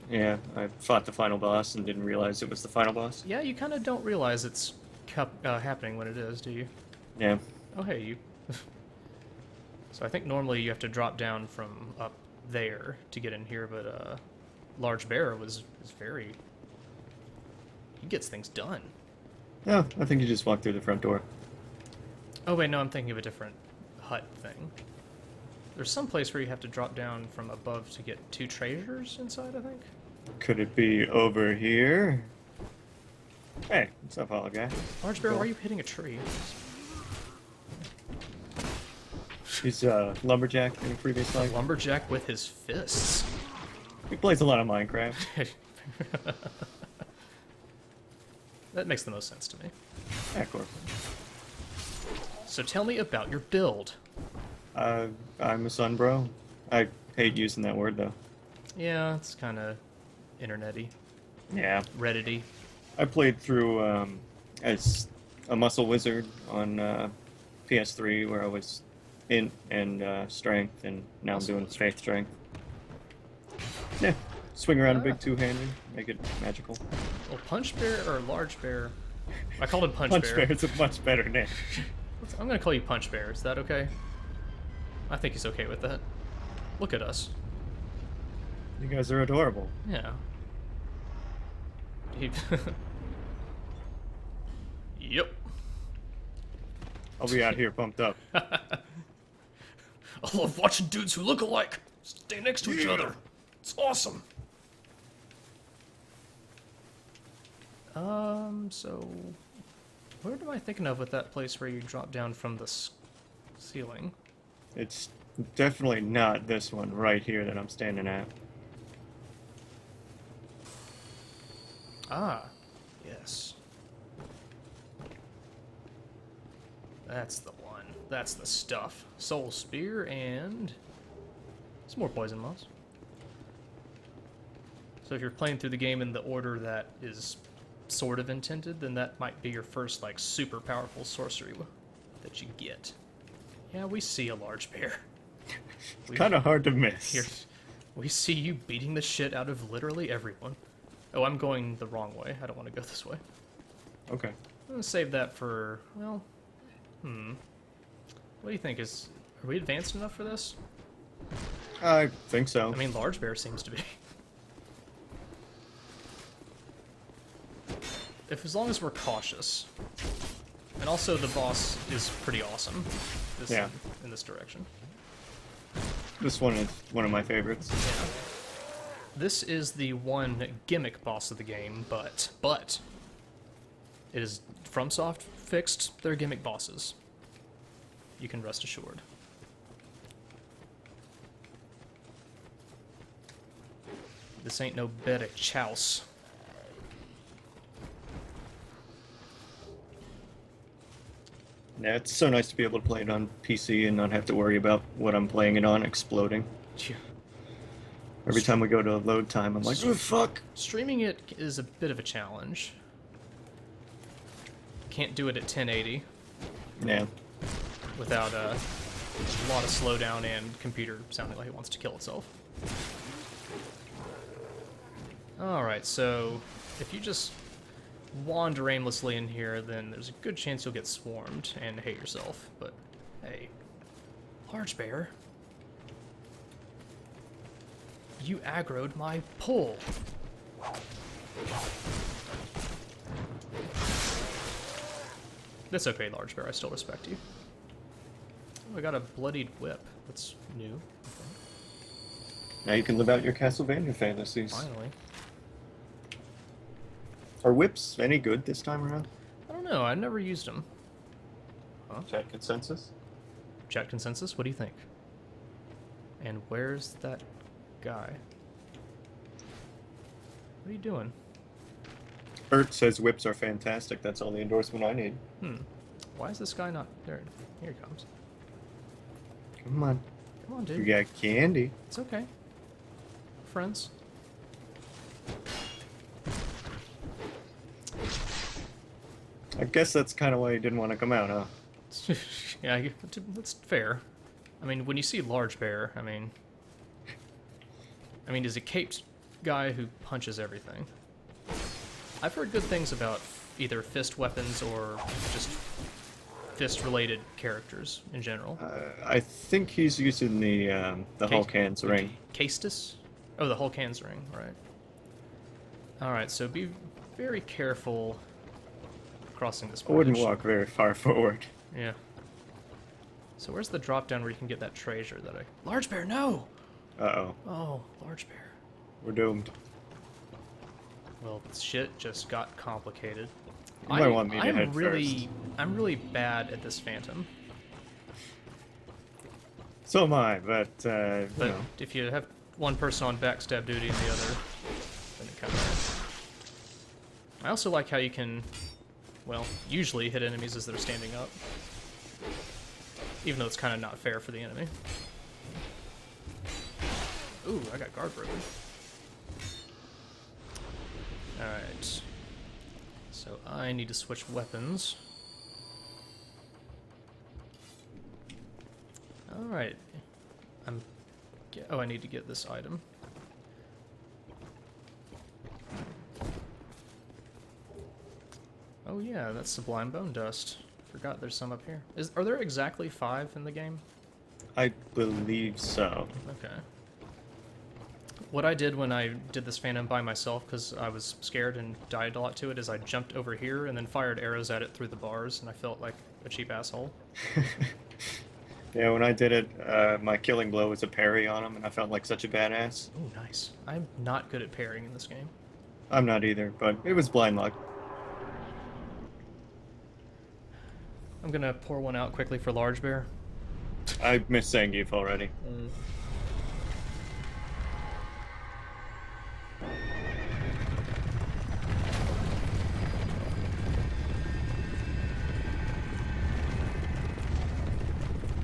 Yeah, I fought the final boss and didn't realize it was the final boss. Yeah, you kind of don't realize it's happening when it is, do you? Yeah. Oh, hey, you. So I think normally you have to drop down from up there to get in here, but Large Bear is very... He gets things done. No, I think you just walk through the front door. Oh wait, no, I'm thinking of a different hut thing. There's some place where you have to drop down from above to get 2 treasures inside, I think? Could it be over here? Hey, what's up, hollow guy? Large Bear, why are you hitting a tree? He's a lumberjack in a previous life. Lumberjack with his fists. He plays a lot of Minecraft. That makes the most sense to me. Yeah, of course. So tell me about your build. I'm a sun bro. I hate using that word though. Yeah, it's kind of internet-y, Yeah. Reddit-y. I played through as a muscle wizard on PS3 where I was int and strength, and now I'm doing faith strength. Yeah. Swing around a big two-handed, make it magical. Well, Punch Bear or Large Bear? I called him Punch, Punch Bear. Bear is a much better name. I'm gonna call you Punch Bear. Is that okay? I think he's okay with that. Look at us. You guys are adorable. Yeah. Yep. I'll be out here pumped up. I love watching dudes who look alike stay next to each other. It's awesome. So where am I thinking of with that place where you drop down from the ceiling? It's definitely not this one right here that I'm standing at. Ah, yes. That's the one. That's the stuff. Soul Spear and some more poison moss. So if you're playing through the game in the order that is sort of intended, then that might be your first, like, super powerful sorcery that you get. Yeah, we see a Large Bear. It's kind of hard to miss. We see you beating the shit out of literally everyone. Oh, I'm going the wrong way. I don't want to go this way. Okay. I'm gonna save that for, well, what do you think? Are we advanced enough for this? I think so. I mean, Large Bear seems to be. As long as we're cautious. And also the boss is pretty awesome. Yeah. In this direction. This one is one of my favorites. Yeah. This is the one gimmick boss of the game, but it is FromSoft fixed their gimmick bosses. You can rest assured. This ain't no bed of chouse. Yeah, it's so nice to be able to play it on PC and not have to worry about what I'm playing it on exploding. Yeah. Every time we go to load time, I'm like, oh, fuck! Streaming it is a bit of a challenge. Can't do it at 1080 Yeah. without a lot of slowdown and computer sounding like it wants to kill itself. Alright, so if you just wander aimlessly in here, then there's a good chance you'll get swarmed and hate yourself. But hey, Large Bear, you aggroed my pull. That's okay, Large Bear. I still respect you. Oh, I got a bloodied whip. That's new. Okay. Now you can live out your Castlevania fantasies. Finally. Are whips any good this time around? I don't know. I've never used them. Huh? Chat consensus? Chat consensus? What do you think? And where's that guy? What are you doing? Ert says whips are fantastic. That's all the endorsement I need. Why is this guy not there? Here he comes. Come on. Come on, You dude. got candy. It's okay. Friends. I guess that's kind of why you didn't want to come out, huh? Yeah, that's fair. I mean, when you see Large Bear, I mean, he's a caped guy who punches everything. I've heard good things about either fist weapons or just fist-related characters in general. I think he's using the Hulk hands ring. Castus? Oh, the Hulk hands ring, right. Alright, so be very careful crossing this bridge. I wouldn't walk very far forward. Yeah. So where's the drop down where you can get that treasure that I... Large Bear, no! Uh-oh. Oh, Large Bear. We're doomed. Well, shit just got complicated. You might want me to head first. I'm really bad at this Phantom. So am I, but, you But know. if you have one person on backstab duty and the other, then it kind of... I also like how you can, well, usually hit enemies as they're standing up. Even though it's kind of not fair for the enemy. Ooh, I got guard broken. Alright. So I need to switch weapons. Alright. Oh, I need to get this item. Oh yeah, that's Sublime Bone Dust. Forgot there's some up here. Are there exactly 5 in the game? I believe so. Okay. What I did when I did this Phantom by myself, because I was scared and died a lot to it, is I jumped over here and then fired arrows at it through the bars, and I felt like a cheap asshole. Yeah, when I did it, my killing blow was a parry on him, and I felt like such a badass. Oh, nice. I'm not good at parrying in this game. I'm not either, but it was blind luck. I'm gonna pour one out quickly for Large Bear. I missed Zangief already.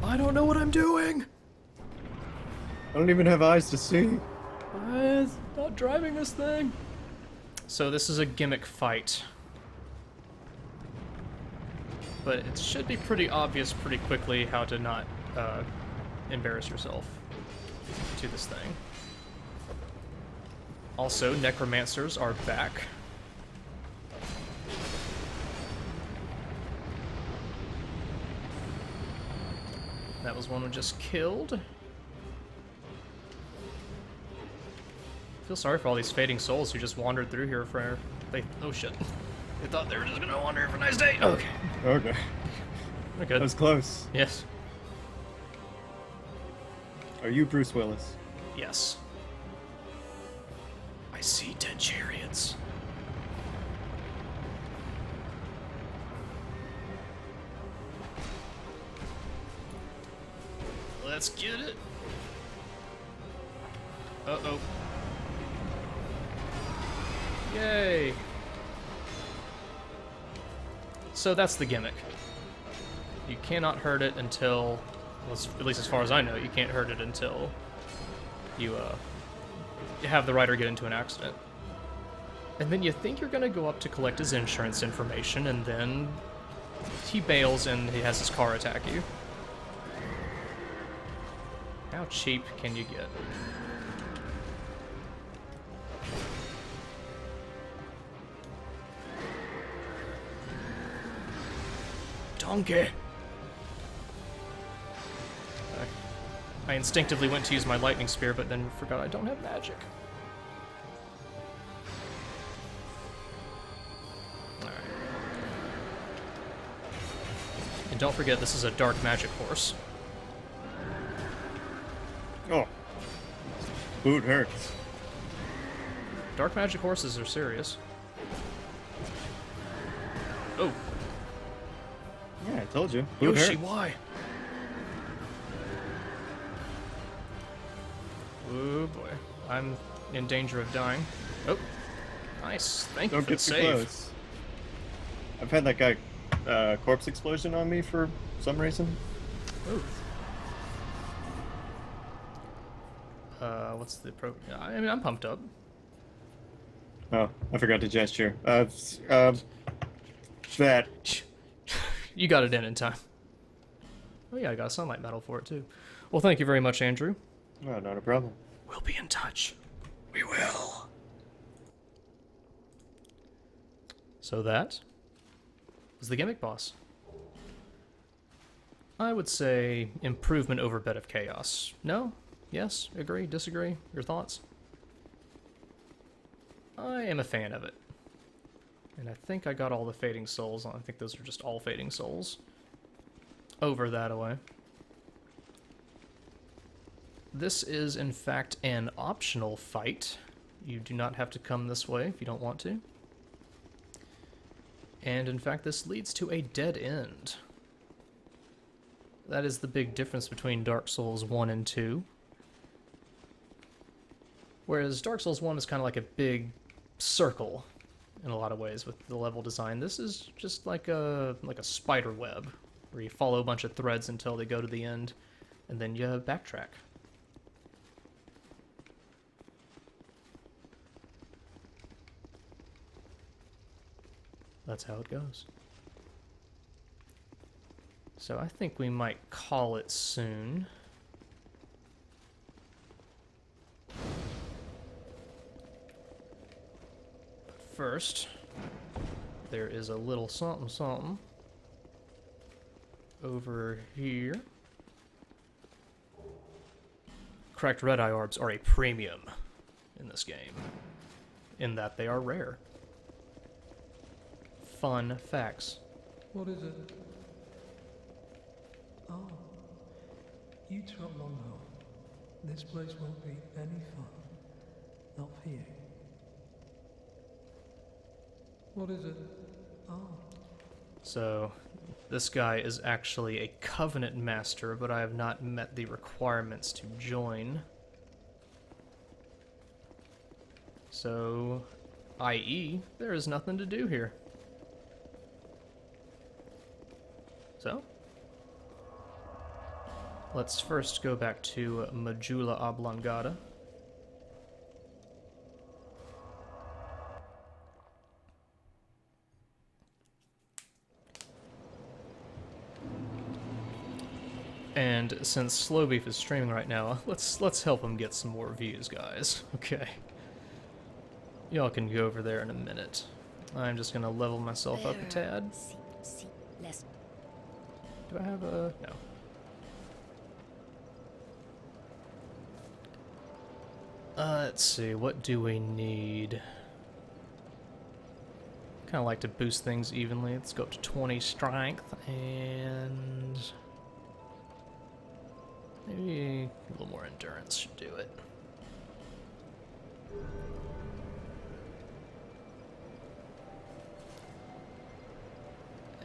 I don't know what I'm doing! I don't even have eyes to see. It's not driving this thing. So this is a gimmick fight. But it should be pretty obvious pretty quickly how to not embarrass yourself to this thing. Also, necromancers are back. That was one we just killed. I feel sorry for all these fading souls who just wandered through here for... Oh shit. They thought they were just gonna wander here for a nice day. Okay. Okay. We're That good. was close. Yes. Are you Bruce Willis? Yes. I see dead chariots. Let's get it. Uh-oh. Yay. So that's the gimmick. You cannot hurt it until, well, at least as far as I know, you can't hurt it until you have the rider get into an accident. And then you think you're gonna go up to collect his insurance information, and then he bails and he has his car attack you. How cheap can you get? Donkey! I instinctively went to use my lightning spear, but then forgot I don't have magic. Alright. don't forget this is a dark magic horse. Oh. Boot hurts. Dark magic horses are serious. Oh. Yeah, I told you. Boot Yoshi, hurts. why? Oh boy. I'm in danger of dying. Oh. Nice. Thank you Don't for the get too save. close. I've had that guy corpse explosion on me for some reason. Ooh. What's the pro? I mean, I'm pumped up. Oh, I forgot to gesture. That. You got it in time. Oh yeah, I got a sunlight medal for it too. Well, thank you very much, Andrew. Oh, not a problem. We'll be in touch. We will. So that was the gimmick boss. I would say improvement over Bed of Chaos. No? Yes? Agree? Disagree? Your thoughts? I am a fan of it. And I think I got all the Fading Souls. I think those are just all Fading Souls. Over that away. This is, in fact, an optional fight. You do not have to come this way if you don't want to. And, in fact, this leads to a dead end. That is the big difference between Dark Souls 1 and 2. Whereas Dark Souls 1 is kind of like a big circle in a lot of ways with the level design. This is just like a spider web, where you follow a bunch of threads until they go to the end, and then you backtrack. That's how it goes. So I think we might call it soon. But first, there is a little something something over here. Cracked red eye orbs are a premium in this game, in that they are rare. Fun facts. What is it? Oh, you trot along home. This place won't be any fun. Not for you. What is it? Oh. So, this guy is actually a Covenant Master, but I have not met the requirements to join. So, i.e., there is nothing to do here. So, let's first go back to Majula Oblongata. And since Slow Beef is streaming right now, let's help him get some more views, guys. Okay. Y'all can go over there in a minute. I'm just gonna level myself up a tad. Do I have a... no. Let's see, what do we need? Kind of like to boost things evenly. Let's go up to 20 strength, and... maybe a little more endurance should do it.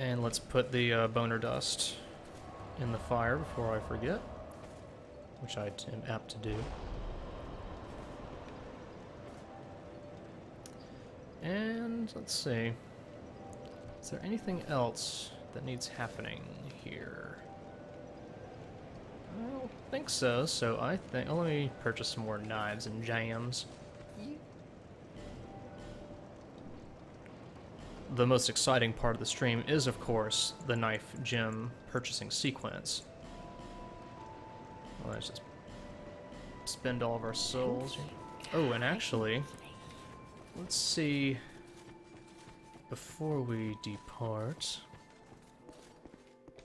And let's put the boner dust in the fire before I forget, which I am apt to do. And let's see, is there anything else that needs happening here? I don't think so, so I think, let me purchase some more knives and jams. The most exciting part of the stream is, of course, the knife gem purchasing sequence. Well, let's just spend all of our souls. Oh, and actually, let's see, before we depart...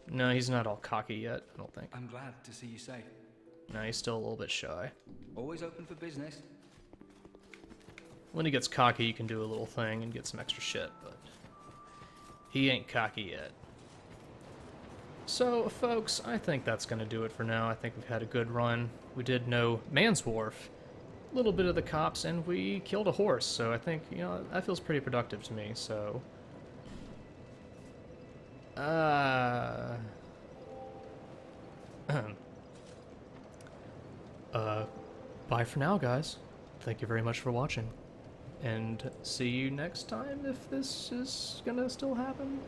No, he's not all cocky yet, I don't think. I'm glad to see you safe. No, he's still a little bit shy. Always open for business. When he gets cocky, you can do a little thing and get some extra shit, but he ain't cocky yet. So, folks, I think that's going to do it for now. I think we've had a good run. We did know Man's Wharf, a little bit of the cops, and we killed a horse. So I think, you know, that feels pretty productive to me. So, bye for now, guys. Thank you very much for watching. And see you next time if this is gonna still happen.